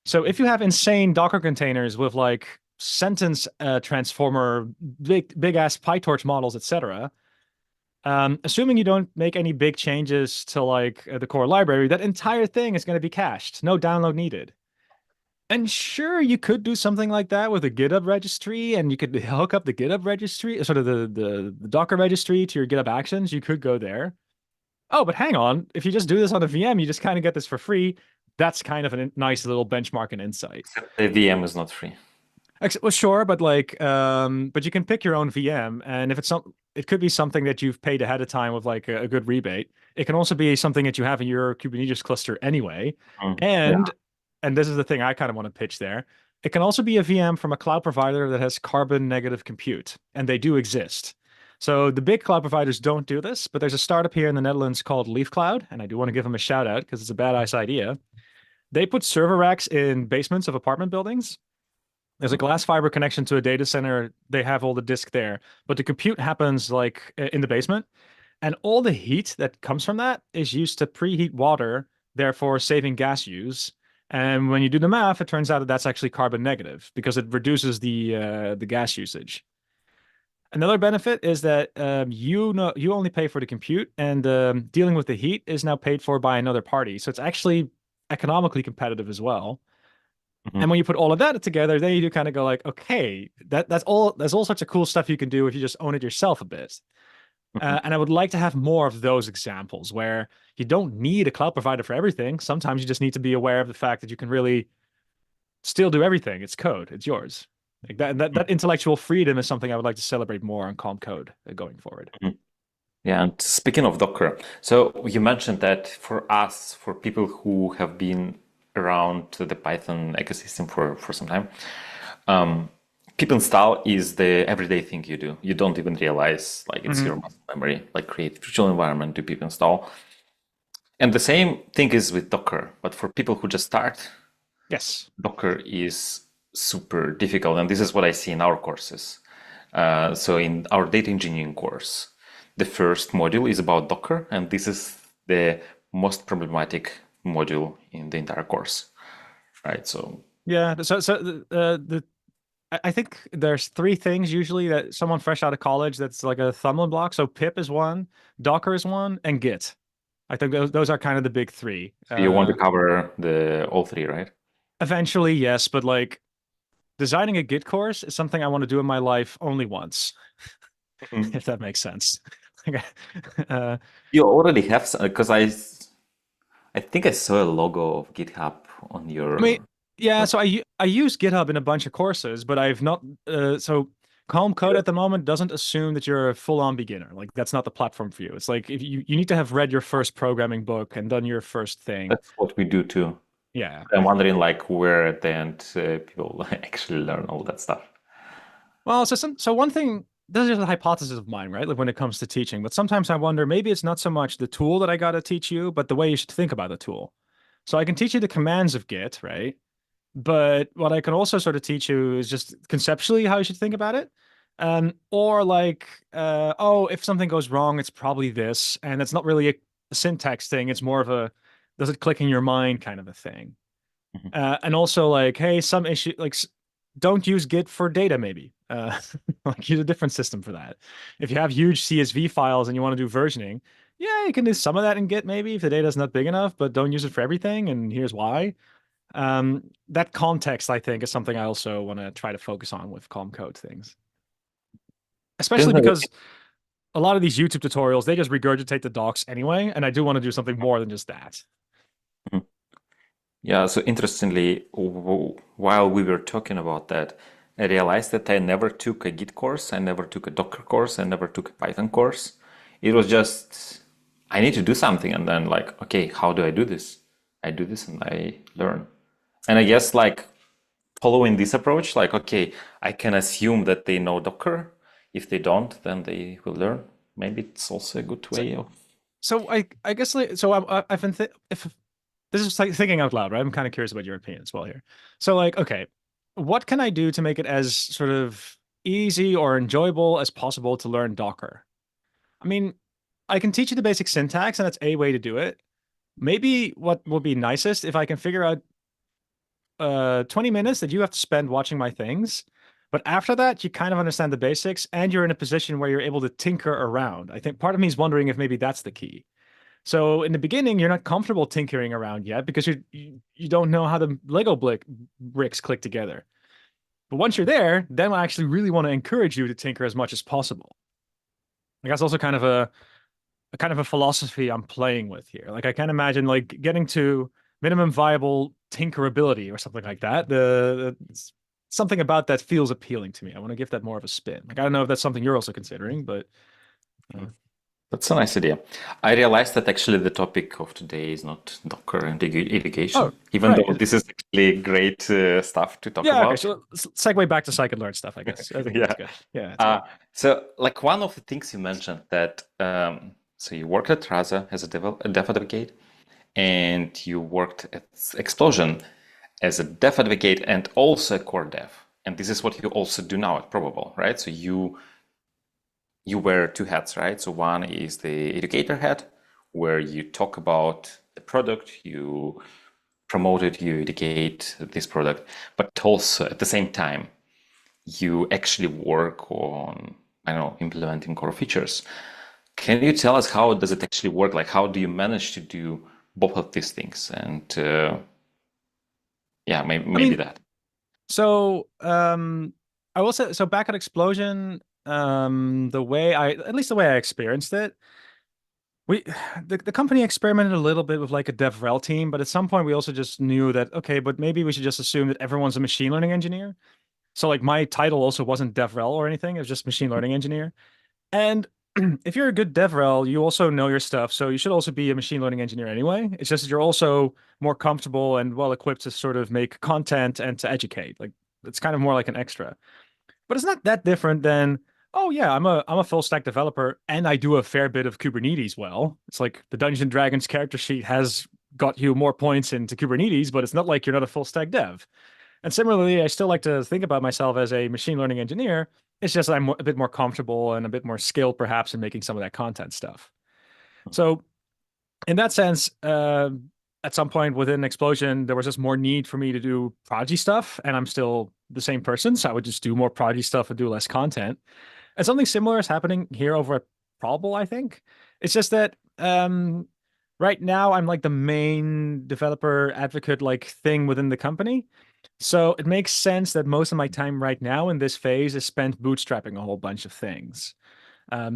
So if you have insane Docker containers with like sentence transformer, big ass PyTorch models, etc., assuming you don't make any big changes to like the core library, that entire thing is going to be cached. No download needed. And sure, you could do something like that with a GitHub registry, and you could hook up the GitHub registry, sort of the Docker registry to your GitHub Actions. You could go there. Oh, but hang on. If you just do this on a VM, you just kind of get this for free. That's kind of a nice little benchmark and insight. Except the VM is not free. Well, sure, but like, but you can pick your own VM, and if it could be something that you've paid ahead of time with like a good rebate. It can also be something that you have in your Kubernetes cluster anyway, Yeah. and this is the thing I kind of want to pitch there. It can also be a VM from a cloud provider that has carbon negative compute, and they do exist. So the big cloud providers don't do this, but there's a startup here in the Netherlands called Leaf Cloud, and I do want to give them a shout out because it's a badass idea. They put server racks in basements of apartment buildings. There's a glass fiber connection to a data center. They have all the disk there, but the compute happens like in the basement, and all the heat that comes from that is used to preheat water, therefore saving gas use. And when you do the math, it turns out that that's actually carbon negative because it reduces the gas usage. Another benefit is that you only pay for the compute, and dealing with the heat is now paid for by another party. So it's actually economically competitive as well. Mhm. And when you put all of that together, then you do kind of go like, okay, there's all sorts of cool stuff you can do if you just own it yourself a bit. Mhm. And I would like to have more of those examples where you don't need a cloud provider for everything. Sometimes you just need to be aware of the fact that you can really still do everything. It's code. It's yours. Like that intellectual freedom is something I would like to celebrate more on Calm Code going forward. Mhm. Yeah, and speaking of Docker, so you mentioned that for us, for people who have been around the Python ecosystem for some time, um, pip install is the everyday thing you do. You don't even realize like it's Hmm. your muscle memory, like create virtual environment, do pip install. And the same thing is with Docker, but for people who just start, Yes. Docker is super difficult, and this is what I see in our courses. So in our data engineering course, the first module is about Docker, and this is the most problematic module in the entire course, right? So Yeah. I think there's three things usually that someone fresh out of college that's like a stumbling block. So pip is one, Docker is one, and Git. I think those are kind of the big three. you want to cover the all three, right? Eventually, yes, but like designing a Git course is something I want to do in my life only once, Mhm. if that makes sense. Like, uh, You already have some, because I think I saw a logo of GitHub on I mean, your. yeah, so I use GitHub in a bunch of courses, but I've not so Calm Code at the moment doesn't assume that you're a full-on beginner. Like that's not the platform for you. It's like if you need to have read your first programming book and done your first thing. That's what we do too. Yeah. I'm wondering like where at the end people actually learn all that stuff. Well, so one thing, this is just a hypothesis of mine, right? Like when it comes to teaching, but sometimes I wonder maybe it's not so much the tool that I got to teach you, but the way you should think about the tool. So I can teach you the commands of Git, right? But what I can also sort of teach you is just conceptually how you should think about it. Or like, oh, if something goes wrong, it's probably this. And it's not really a syntax thing. It's more of a does it click in your mind kind of a thing. Mhm. And also like, hey, some issue like don't use Git for data, maybe. Like use a different system for that. If you have huge CSV files and you want to do versioning, yeah, you can do some of that in Git maybe if the data is not big enough, but don't use it for everything. And here's why. That context, I think, is something I also want to try to focus on with Calm Code things, especially because a lot of these YouTube tutorials, they just regurgitate the docs anyway. And I do want to do something more than just that. Mhm. Yeah, so interestingly, while we were talking about that, I realized that I never took a Git course, I never took a Docker course, I never took a Python course. It was just, I need to do something, and then like, okay, how do I do this? I do this and I learn. And I guess like following this approach, like, okay, I can assume that they know Docker. If they don't, then they will learn. Maybe it's also a good So, way of. I guess like, so I've been if this is like thinking out loud, right? I'm kind of curious about your opinion as well here. So like, okay, what can I do to make it as sort of easy or enjoyable as possible to learn Docker? I mean, I can teach you the basic syntax, and that's a way to do it. Maybe what would be nicest if I can figure out 20 minutes that you have to spend watching my things. But after that, you kind of understand the basics and you're in a position where you're able to tinker around. I think part of me is wondering if maybe that's the key. So in the beginning, you're not comfortable tinkering around yet because you don't know how the Lego bricks click together. But once you're there, then I actually really want to encourage you to tinker as much as possible. Like that's also kind of a kind of a philosophy I'm playing with here. Like I can't imagine like getting to minimum viable tinkerability or something like that. Something about that feels appealing to me. I want to give that more of a spin. Like I don't know if that's something you're also considering, but That's a nice idea. I realized that actually the topic of today is not Docker and oh, education, even right. though this is actually great stuff to talk Yeah, okay. about. So let's segue back to SciKit stuff, I guess. I think that's Yeah. good. Yeah, that's Uh, good. so, like one of the things you mentioned that, so you worked at Raza as a dev advocate, and you worked at Explosion as a dev advocate and also a core dev. And this is what you also do now at Probabl, right? So you wear two hats, right? So one is the educator hat, where you talk about the product, you promote it, you educate this product, but also at the same time, you actually work on, I don't know, implementing core features. Can you tell us how does it actually work? Like, how do you manage to do both of these things? And yeah, I maybe mean, that. so I will say so back at Explosion, the way I at least the way I experienced it, we the company experimented a little bit with like a Dev Rel team, but at some point we also just knew that okay, but maybe we should just assume that everyone's a machine learning engineer. So like my title also wasn't Dev Rel or anything, it was just machine learning engineer. And if you're a good Dev Rel, you also know your stuff, so you should also be a machine learning engineer anyway. It's just that you're also more comfortable and well equipped to sort of make content and to educate. Like it's kind of more like an extra. But it's not that different than Oh yeah, I'm a full stack developer and I do a fair bit of Kubernetes well. It's like the Dungeons and Dragons character sheet has got you more points into Kubernetes, but it's not like you're not a full stack dev. And similarly, I still like to think about myself as a machine learning engineer. It's just I'm a bit more comfortable and a bit more skilled perhaps in making some of that content stuff. So in that sense, at some point within Explosion, there was just more need for me to do prodigy stuff, and I'm still the same person, so I would just do more prodigy stuff and do less content. And something similar is happening here over at Probl, I think. It's just that right now I'm like the main developer advocate like thing within the company. So it makes sense that most of my time right now in this phase is spent bootstrapping a whole bunch of things. I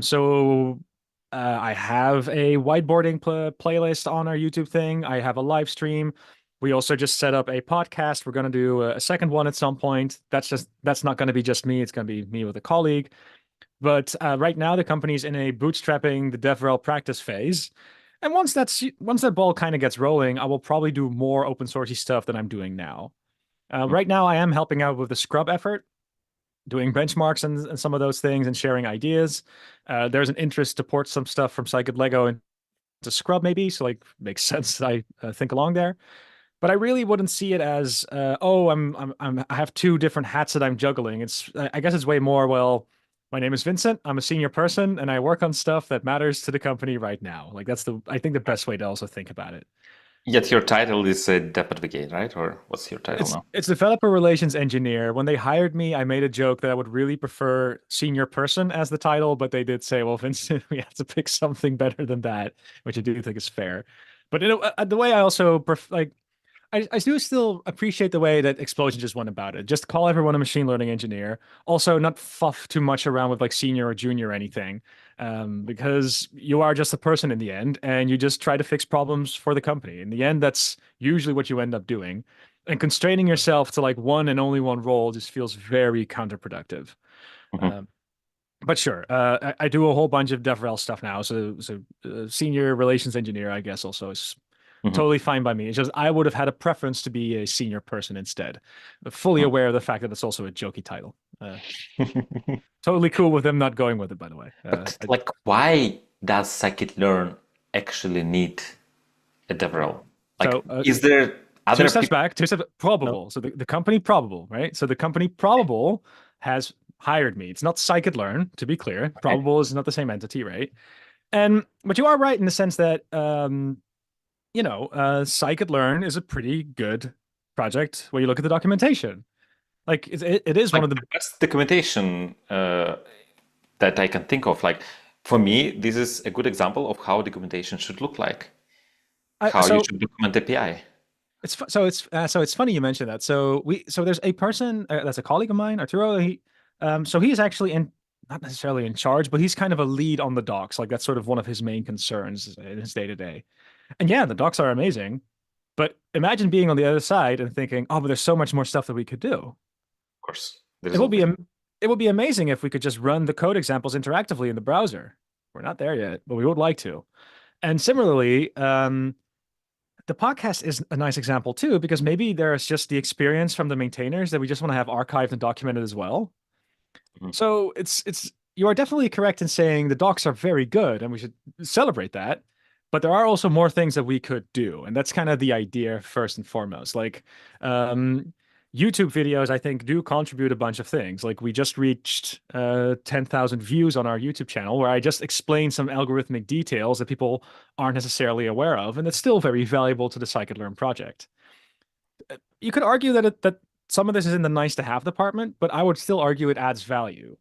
have a whiteboarding playlist on our YouTube thing. I have a live stream. We also just set up a podcast. We're going to do a second one at some point. That's not going to be just me. It's going to be me with a colleague. But right now, the company's in a bootstrapping the Dev Rel practice phase. And once that ball kind of gets rolling, I will probably do more open sourcey stuff than I'm doing now. Right now, I am helping out with the Skrub effort, doing benchmarks and some of those things and sharing ideas. There's an interest to port some stuff from SciKit Lego into Skrub, maybe. So like makes sense that I think along there. But I really wouldn't see it as oh I have two different hats that I'm juggling. I guess it's way more well. My name is Vincent. I'm a senior person, and I work on stuff that matters to the company right now. Like that's I think the best way to also think about it. Yet your title is a Dev Advocate, right? Or what's your title now? It's developer relations engineer. When they hired me, I made a joke that I would really prefer senior person as the title, but they did say, "Well, Vincent, we have to pick something better than that," which I do think is fair. But the way I also like I do still appreciate the way that Explosion just went about it. Just call everyone a machine learning engineer. Also, not fuff too much around with like senior or junior or anything, because you are just a person in the end, and you just try to fix problems for the company. In the end, that's usually what you end up doing. And constraining yourself to like one and only one role just feels very counterproductive. Mhm, Um, but sure, I do a whole bunch of DevRel stuff now. Senior relations engineer, I guess, also is mhm, totally fine by me. It's just I would have had a preference to be a senior person instead. Fully aware of the fact that it's also a jokey title. mhm. Totally cool with them not going with it, by the way. But like, why does scikit-learn actually need a DevRel? Like, So is there two other steps people? back, two steps No. Probable. So the company Probable, right? So the company Probable has hired me. It's not Scikit-learn, to be clear. Okay. Probable is not the same entity, right? And but you are right in the sense that Scikit-learn is a pretty good project where you look at the documentation. Like it is one Like of the the best documentation that I can think of. Like for me, this is a good example of how documentation should look like, how you so should document API. so it's funny you mentioned that. So there's a person that's a colleague of mine, Arturo. He's actually in not necessarily in charge, but he's kind of a lead on the docs. Like that's sort of one of his main concerns in his day to day. And yeah, the docs are amazing. But imagine being on the other side and thinking, oh, but there's so much more stuff that we could do. Of course, there It is would be always. it would be amazing if we could just run the code examples interactively in the browser. We're not there yet, but we would like to. And similarly, the podcast is a nice example too, because maybe there's just the experience from the maintainers that we just want to have archived and documented as well. Mhm. So it's you are definitely correct in saying the docs are very good and we should celebrate that. But there are also more things that we could do. And that's kind of the idea first and foremost. Like um, YouTube videos, I think, do contribute a bunch of things. Like we just reached 10,000 views on our YouTube channel where I just explained some algorithmic details that people aren't necessarily aware of. And it's still very valuable to the Scikit-learn project. You could argue that some of this is in the nice to have department, but I would still argue it adds value.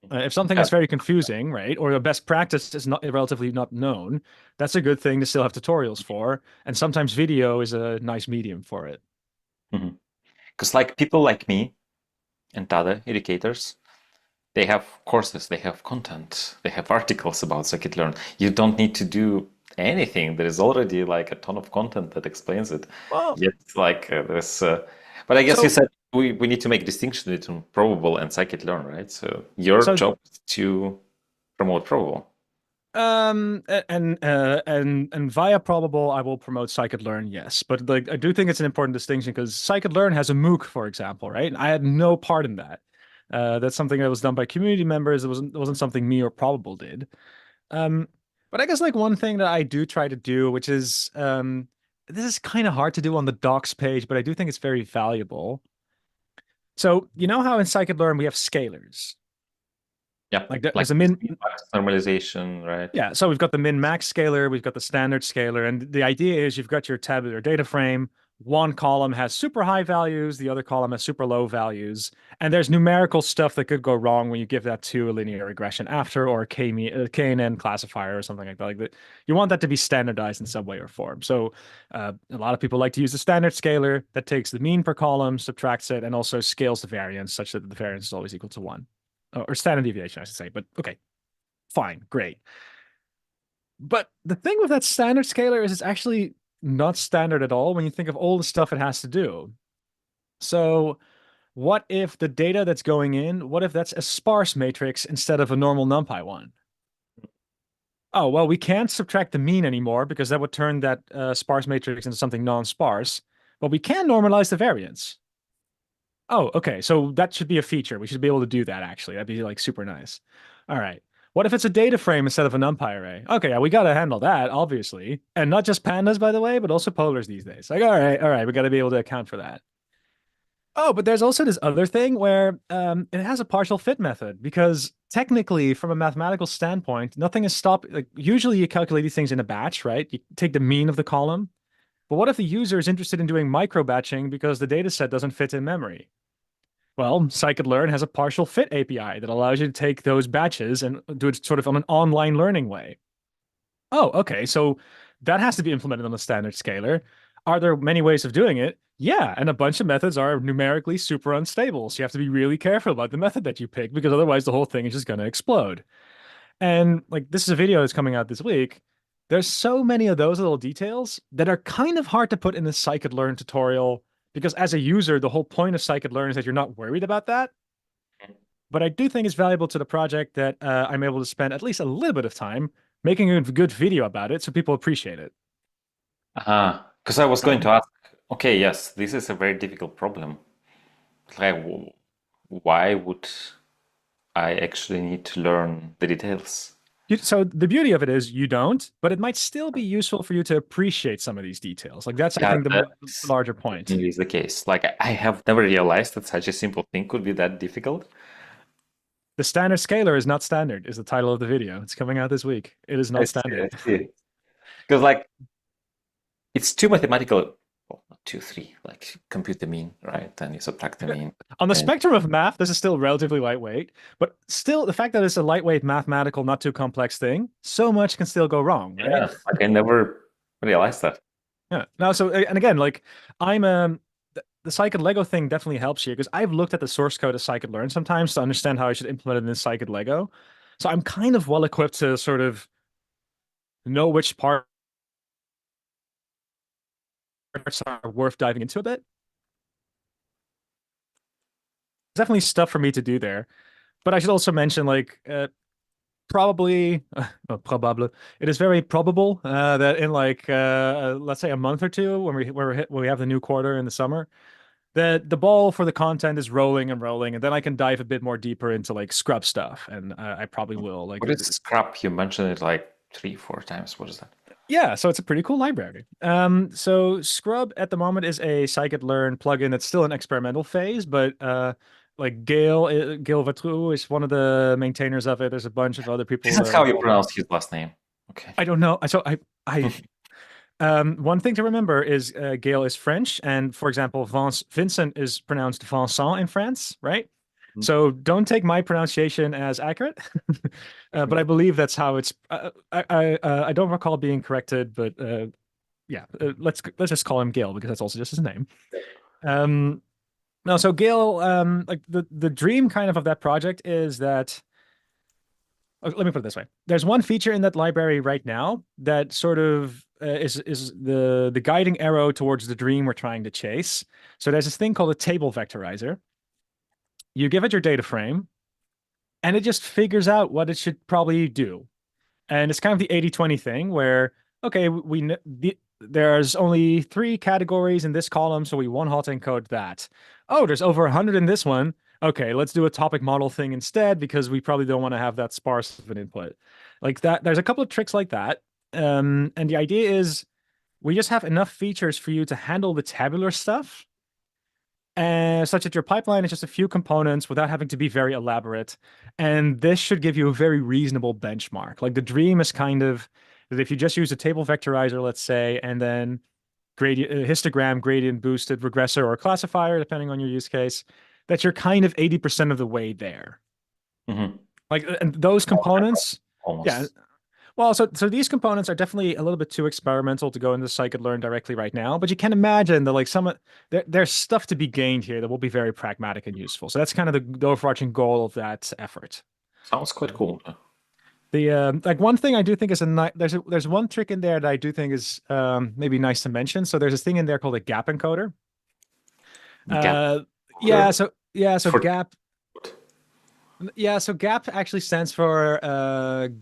If something Yeah. is very confusing, right, or a best practice is not relatively not known, that's a good thing to still have tutorials for. And sometimes video is a nice medium for it. Because like people like me and other educators, they have courses, they have content, they have articles about scikit-learn. You don't need to do anything. There is already like a ton of content that explains it. Well, Yet like there's, but I guess you so said we need to make distinction between Probabl and scikit-learn, right? So your so job is to promote Probabl. and via Probable, I will promote Scikit-learn, yes. But like I do think it's an important distinction because Scikit-learn has a MOOC, for example, right? And I had no part in that. That's something that was done by community members. It wasn't something me or Probabl did. Um, but I guess like one thing that I do try to do, which is this is kind of hard to do on the docs page, but I do think it's very valuable. So you know how in scikit-learn we have scalars. Yeah, Like like there's a min. normalization, right? Yeah, so we've got the min-max scalar, we've got the standard scalar, and the idea is you've got your tabular data frame. One column has super high values, the other column has super low values, and there's numerical stuff that could go wrong when you give that to a linear regression after or a KNN classifier or something like that. Like that. You want that to be standardized in some way or form. So a lot of people like to use the standard scalar that takes the mean per column, subtracts it, and also scales the variance such that the variance is always equal to one. Or standard deviation, I should say. But okay, fine, great. But the thing with that standard scalar is it's actually not standard at all when you think of all the stuff it has to do. So what if the data that's going in, what if that's a sparse matrix instead of a normal NumPy one? Oh, well, we can't subtract the mean anymore because that would turn that sparse matrix into something non-sparse, but we can normalize the variance. Oh, okay. So that should be a feature. We should be able to do that actually. That'd be like super nice. All right. What if it's a data frame instead of a NumPy array? Okay, yeah, we got to handle that, obviously. And not just pandas, by the way, but also polars these days. Like, all right, we got to be able to account for that. Oh, but there's also this other thing where it has a partial fit method because technically, from a mathematical standpoint, nothing is stopped. Like, usually you calculate these things in a batch, right? You take the mean of the column. But what if the user is interested in doing micro batching because the data set doesn't fit in memory? Well, scikit-learn has a partial fit API that allows you to take those batches and do it sort of on an online learning way. Oh, okay. So that has to be implemented on a standard scalar. Are there many ways of doing it? Yeah, and a bunch of methods are numerically super unstable. So you have to be really careful about the method that you pick because otherwise the whole thing is just going to explode. And like this is a video that's coming out this week. There's so many of those little details that are kind of hard to put in a scikit-learn tutorial because as a user, the whole point of scikit-learn is that you're not worried about that. But I do think it's valuable to the project that I'm able to spend at least a little bit of time making a good video about it so people appreciate it. Because I was going Um, to ask, okay, yes, this is a very difficult problem. Like, why would I actually need to learn the details? so the beauty of it is you don't, but it might still be useful for you to appreciate some of these details. Like that's, I Yeah, think, the that's larger point. definitely is the case. Like, I have never realized that such a simple thing could be that difficult. The standard scalar is not standard, is the title of the video. It's coming out this week. It is I not see, I standard. see. Because like it's too mathematical. Well, not two, three. Like compute the mean, right? Then you subtract the mean. On the And spectrum of math, this is still relatively lightweight, but still, the fact that it's a lightweight, mathematical, not too complex thing, so much can still go wrong, right? yeah, like I never realized that. Yeah. Now, so and again, like I'm the Scikit Lego thing definitely helps here because I've looked at the source code of Scikit-learn sometimes to understand how I should implement it in Scikit Lego. So I'm kind of well equipped to sort of know which parts are worth diving into a bit. Definitely stuff for me to do there. But I should also mention, like, probably, probably, it is very probable that in like, let's say a month or two, when we have the new quarter in the summer, that the ball for the content is rolling and rolling, and then I can dive a bit more deeper into like Skrub stuff, and I probably will. Like, What is Skrub? You mentioned it like three, four times. What is that? yeah, so it's a pretty cool library. So Skrub at the moment is a scikit-learn plugin that's still in experimental phase, but like Gail Vatrou is one of the maintainers of it. There's a bunch of other This people is how you involved. pronounce his last name. Okay. I don't know. I one thing to remember is Gail is French, and for example, Vincent is pronounced Vincent in France, right? So don't take my pronunciation as accurate, but I believe that's how it's. I don't recall being corrected, but yeah, let's just call him Gail because that's also just his name. Um, no, so Gail, like the dream kind of that project is that. Let me put it this way. There's one feature in that library right now that sort of is the guiding arrow towards the dream we're trying to chase. So there's this thing called a table vectorizer. You give it your data frame, and it just figures out what it should probably do. And it's kind of the 80-20 thing where, okay, there's only 3 categories in this column, so we one hot encode that. Oh, there's over 100 in this one. okay, let's do a topic model thing instead because we probably don't want to have that sparse of an input. Like that, there's a couple of tricks like that. And the idea is we just have enough features for you to handle the tabular stuff, and such that your pipeline is just a few components without having to be very elaborate. And this should give you a very reasonable benchmark. Like the dream is kind of that if you just use a table vectorizer, let's say, and then histogram gradient boosted regressor or classifier, depending on your use case, that you're kind of 80% of the way there. Hmm. Like, and those components, yeah. Almost. Well, so these components are definitely a little bit too experimental to go into scikit-learn directly right now, but you can imagine that like there's stuff to be gained here that will be very pragmatic and useful. So that's kind of the overarching goal of that effort. Sounds quite cool. The like one thing I do think is there's one trick in there that I do think is maybe nice to mention. So there's this thing in there called a gap encoder. Gap Uh, order so for gap. Yeah, so GAP actually stands for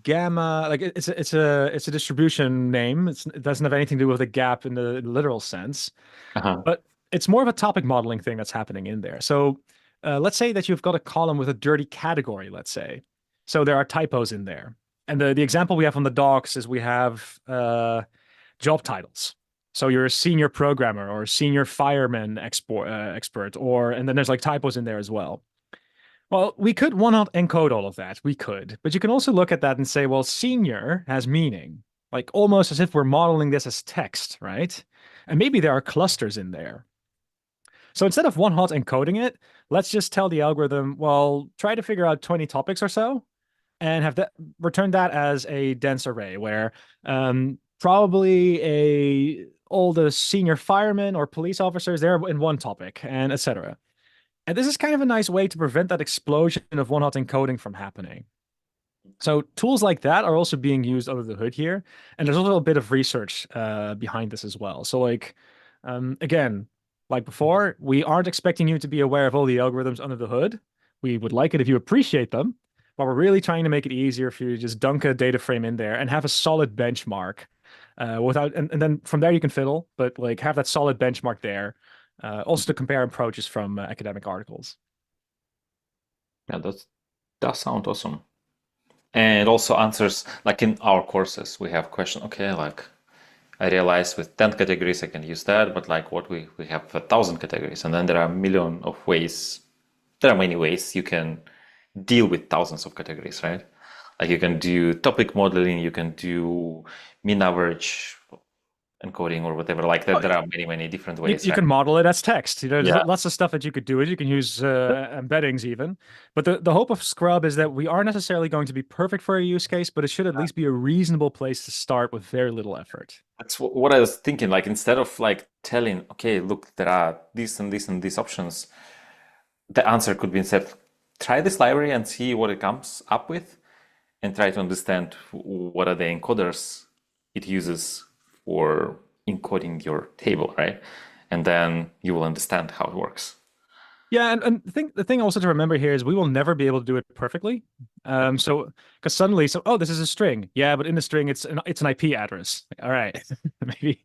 gamma. Like it's a distribution name. It doesn't have anything to do with a gap in the literal sense, uh-huh. but it's more of a topic modeling thing that's happening in there. So let's say that you've got a column with a dirty category, let's say. So there are typos in there. And the example we have on the docs is we have job titles. So you're a senior programmer or a senior fireman expert, and then there's like typos in there as well. Well, we could one-hot encode all of that. We could. But you can also look at that and say, well, senior has meaning, like almost as if we're modeling this as text, right? And maybe there are clusters in there. So instead of one-hot encoding it, let's just tell the algorithm, well, try to figure out 20 topics or so and have that return that as a dense array where probably all the senior firemen or police officers there in one topic and etc. And this is kind of a nice way to prevent that explosion of one-hot encoding from happening. So tools like that are also being used under the hood here. And there's also a bit of research behind this as well. So like, again, like before, we aren't expecting you to be aware of all the algorithms under the hood. We would like it if you appreciate them, but we're really trying to make it easier for you to just dunk a data frame in there and have a solid benchmark and then from there you can fiddle, but like have that solid benchmark there. Also to compare approaches from academic articles. Yeah, that does sound awesome. And it also answers, like in our courses, we have question, okay, like I realize with 10 categories I can use that, but like what we have 1,000 categories, and then there are a million of ways, there are many ways you can deal with thousands of categories, right? Like you can do topic modeling, you can do mean average encoding or whatever, like that. There are many different ways, You right? can model it as text. There's Yeah. lots of stuff that you could do. You can use embeddings even. But the hope of Skrub is that we are necessarily going to be perfect for a use case, but it should at least be a reasonable place to start with very little effort. That's what I was thinking. Like instead of like telling, okay, look, there are this and this and these options, the answer could be instead, try this library and see what it comes up with, and try to understand what are the encoders it uses for encoding your table, right? And then you will understand how it works. Yeah, and the thing also to remember here is we will never be able to do it perfectly. So because suddenly, so oh, this is a string. Yeah, but in the string, it's an IP address. All right, maybe.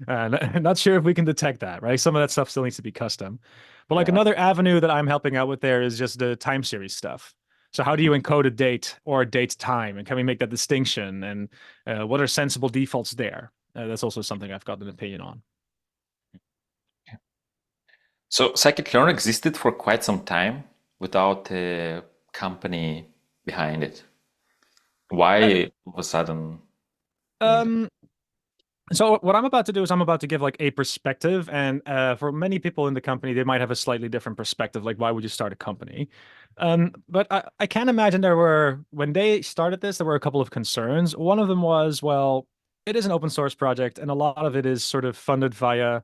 Not sure if we can detect that, right? Some of that stuff still needs to be custom. But like Yeah. another avenue that I'm helping out with there is just the time series stuff. So how do you encode a date or a date time, and can we make that distinction? And what are sensible defaults there? That's also something I've got an opinion on. So scikit-learn existed for quite some time without a company behind it. Why all of a sudden? Um, So what I'm about to do is I'm about to give like a perspective, and for many people in the company, they might have a slightly different perspective. Like, why would you start a company? But I can imagine when they started this, there were a couple of concerns. One of them was, well, it is an open source project, and a lot of it is sort of funded via,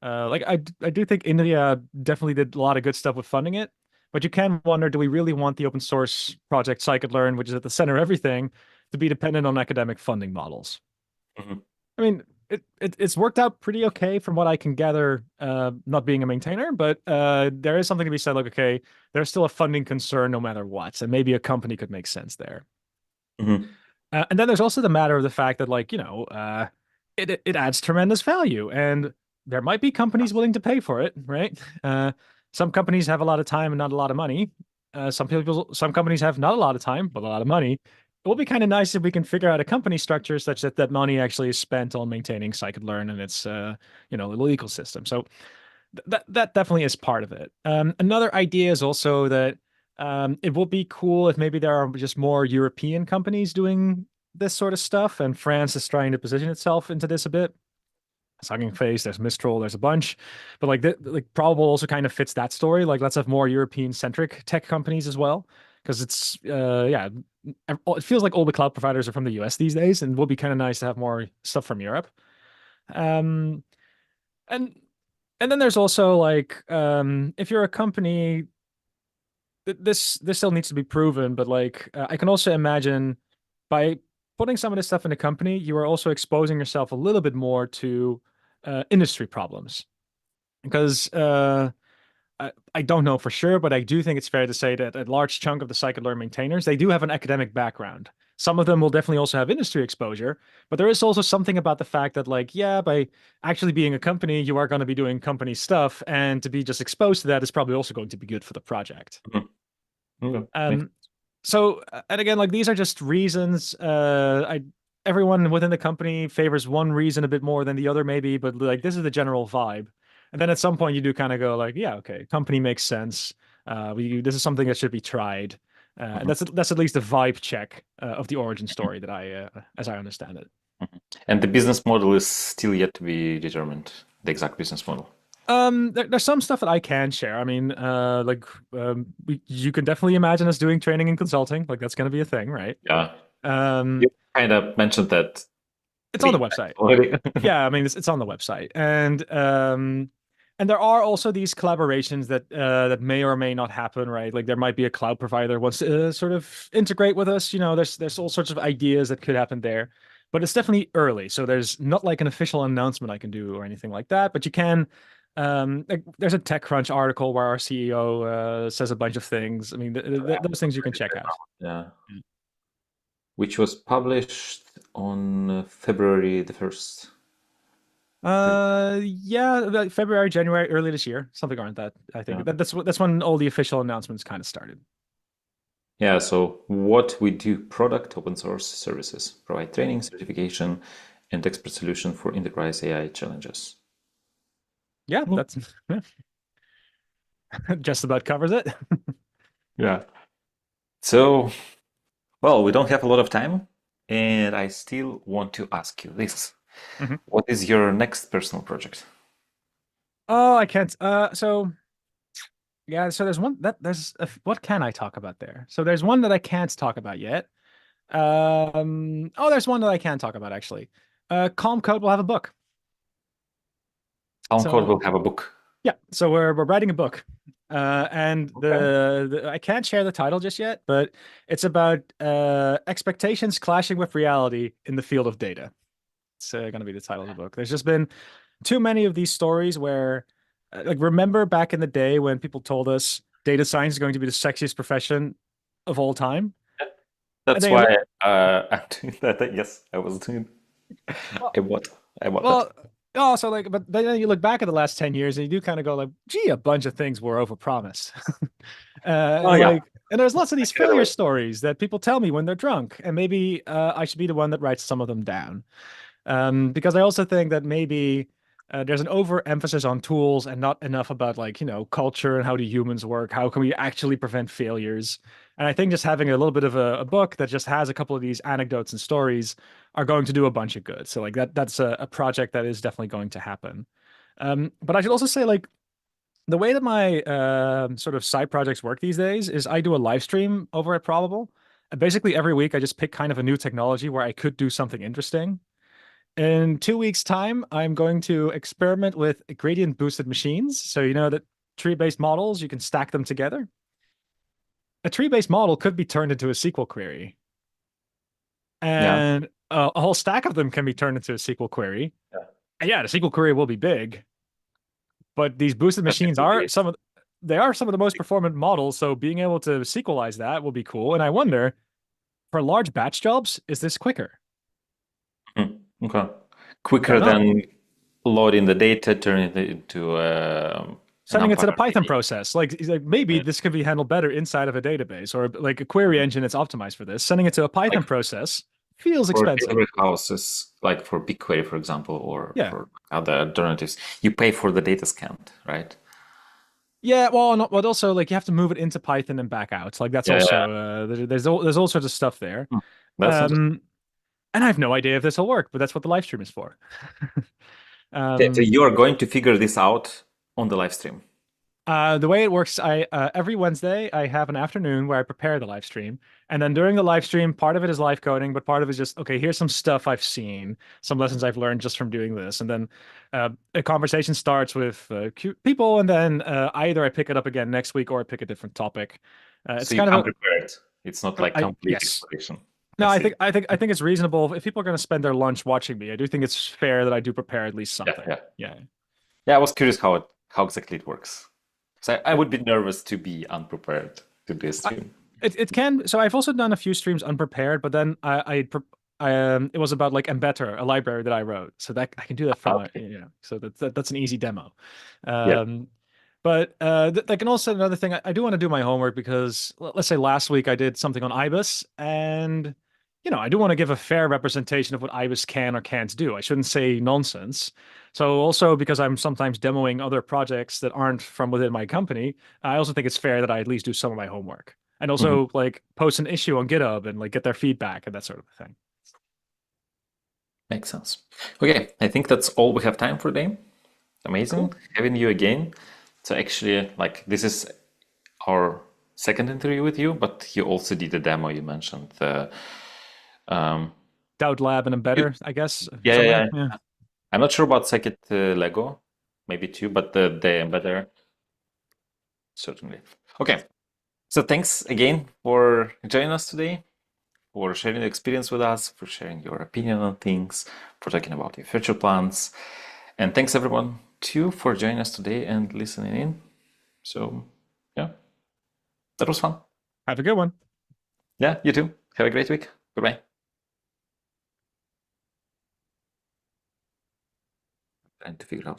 I do think India definitely did a lot of good stuff with funding it. But you can wonder, do we really want the open source project scikit-learn, which is at the center of everything, to be dependent on academic funding models? Mhm. I mean, it's worked out pretty okay from what I can gather, not being a maintainer, but there is something to be said, like, okay, there's still a funding concern no matter what, and maybe a company could make sense there. Mhm. And then there's also the matter of the fact that, like, it adds tremendous value, and there might be companies willing to pay for it, right? some companies have a lot of time and not a lot of money. Some companies have not a lot of time but a lot of money. It will be kind of nice if we can figure out a company structure such that that money actually is spent on maintaining scikit-learn and its little ecosystem. So that definitely is part of it. Another idea is also that it will be cool if maybe there are just more European companies doing this sort of stuff, and France is trying to position itself into this a bit. Hugging Face, there's Mistral, there's a bunch, but like Probabl also kind of fits that story. Like, let's have more European-centric tech companies as well, because it's yeah, it feels like all the cloud providers are from the US these days, and it will be kind of nice to have more stuff from Europe. Um, and and then there's also like if you're a company, this still needs to be proven, but like I can also imagine by putting some of this stuff in a company, you are also exposing yourself a little bit more to industry problems. Because I don't know for sure, but I do think it's fair to say that a large chunk of the scikit-learn maintainers, they do have an academic background. Some of them will definitely also have industry exposure, but there is also something about the fact that, like, yeah, by actually being a company, you are going to be doing company stuff, and to be just exposed to that is probably also going to be good for the project. Mhm. Okay. Um, so, and again, like these are just reasons. Everyone within the company favors one reason a bit more than the other, maybe, but like this is the general vibe. And then at some point, you do kind of go like, yeah, okay, company makes sense. This is something that should be tried. And Mhm. that's at least a vibe check of the origin story that as I understand it. Mhm. And the business model is still yet to be determined, the exact business model. There's some stuff that I can share. I mean, you can definitely imagine us doing training and consulting. Like that's going to be a thing, right? Yeah. Um, You kind of mentioned that it's on the 3 times website. already. Yeah, I mean, it's on the website, and there are also these collaborations that may or may not happen, right? Like there might be a cloud provider wants to sort of integrate with us. You know, there's all sorts of ideas that could happen there, but it's definitely early. So there's not like an official announcement I can do or anything like that. But you can, like, there's a TechCrunch article where our CEO says a bunch of things. I mean, those things you can check out. Yeah. Which was published on February the 1st. Yeah, like February, January, early this year, something around that. I Yeah. think that's when all the official announcements kind of started. Yeah, so what we do: product, open source services, provide training, certification, and expert solution for enterprise AI challenges. Yeah, Mm. that's just about covers it. Yeah. So, well, we don't have a lot of time, and I still want to ask you this. Mhm. What is your next personal project? Oh, I can't. So yeah, so there's one that what can I talk about there? So there's one that I can't talk about yet. Oh, there's one that I can talk about actually. Calm Code will have a book. Code So will have a book. yeah, so we're writing a book, and Okay. I can't share the title just yet, but it's about expectations clashing with reality in the field of data. It's going to be the title of the book. There's just been too many of these stories where, like, remember back in the day when people told us data science is going to be the sexiest profession of all time, and That's then you why look, I'm doing that. Yes, I was doing. well, I bought. I bought that. well, oh, so like, but then you look back at the last 10 years and you do kind of go like, gee, a bunch of things were overpromised. Oh And yeah, like, and there's lots of I these get it failure away. stories that people tell me when they're drunk, and maybe I should be the one that writes some of them down. Because I also think that maybe there's an overemphasis on tools and not enough about, like, culture and how do humans work? How can we actually prevent failures? And I think just having a little bit of a book that just has a couple of these anecdotes and stories are going to do a bunch of good. So like that's a project that is definitely going to happen. But I should also say, like, the way that my sort of side projects work these days is I do a live stream over at Probabl. And basically every week I just pick kind of a new technology where I could do something interesting. In 2 weeks' time, I'm going to experiment with gradient boosted machines. So you know that tree-based models, you can stack them together. A tree-based model could be turned into a SQL query, Yeah. and a whole stack of them can be turned into a SQL query. Yeah. And yeah, the SQL query will be big, but these boosted But it machines will are be. they are some of the most performant models. So being able to SQLize that will be cool. And I wonder, for large batch jobs, is this quicker? Okay. I don't Quicker know. than loading the data, turning it into sending it to the unparalleled Python idea. process. Like maybe Mm. this could be handled better inside of a database or like a query engine that's optimized for this. Sending it to a Python Like process feels for expensive. delivery houses, like for BigQuery, for example, or Yeah. for other alternatives, you pay for the data scan, right? Yeah, well, not, but also like you have to move it into Python and back out. Like that's Yeah, yeah. also there's all sorts of stuff there. Hmm. That's interesting. Um, and I have no idea if this will work, but that's what the live stream is for. Okay, so um, you are going to figure this out on the live stream. The way it works, I every Wednesday I have an afternoon where I prepare the live stream, and then during the live stream, part of it is live coding, but part of it is just okay. Here's some stuff I've seen, some lessons I've learned just from doing this, and then a conversation starts with cute people, and then either I pick it up again next week or I pick a different topic. It's So you kind come of prepared. It's not a like complete yes. exploration. I No, see. I think it's reasonable if people are going to spend their lunch watching me. I do think it's fair that I do prepare at least Yeah, something. yeah. Yeah. Yeah, I was curious how exactly it works. So I would be nervous to be unprepared to this I, stream. it can. So I've also done a few streams unprepared, but then it was about like Embeddor, a library that I wrote, so that I can do that from my Okay. So that's an easy demo. Yeah. Um, but I can also another thing. I do want to do my homework because let's say last week I did something on IBIS, and I do want to give a fair representation of what IBIS can or can't do. I shouldn't say nonsense. So also because I'm sometimes demoing other projects that aren't from within my company, I also think it's fair that I at least do some of my homework and Mhm. also like post an issue on GitHub and like get their feedback and that sort of thing. Makes sense. Okay, I think that's all we have time for today. Amazing Cool. having you again. So actually, like this is our second interview with you, but you also did a demo. You mentioned the Doubt Lab and you- Embedder, I guess, yeah, yeah, somewhere. yeah. Yeah. I'm not sure about SciKit Lego, maybe too, but the embedder certainly. Okay, so thanks again for joining us today, for sharing your experience with us, for sharing your opinion on things, for talking about your future plans, and thanks everyone too for joining us today and listening in. So yeah, that was fun. Have a good one. Yeah, you too. Have a great week. Goodbye. Trying to figure out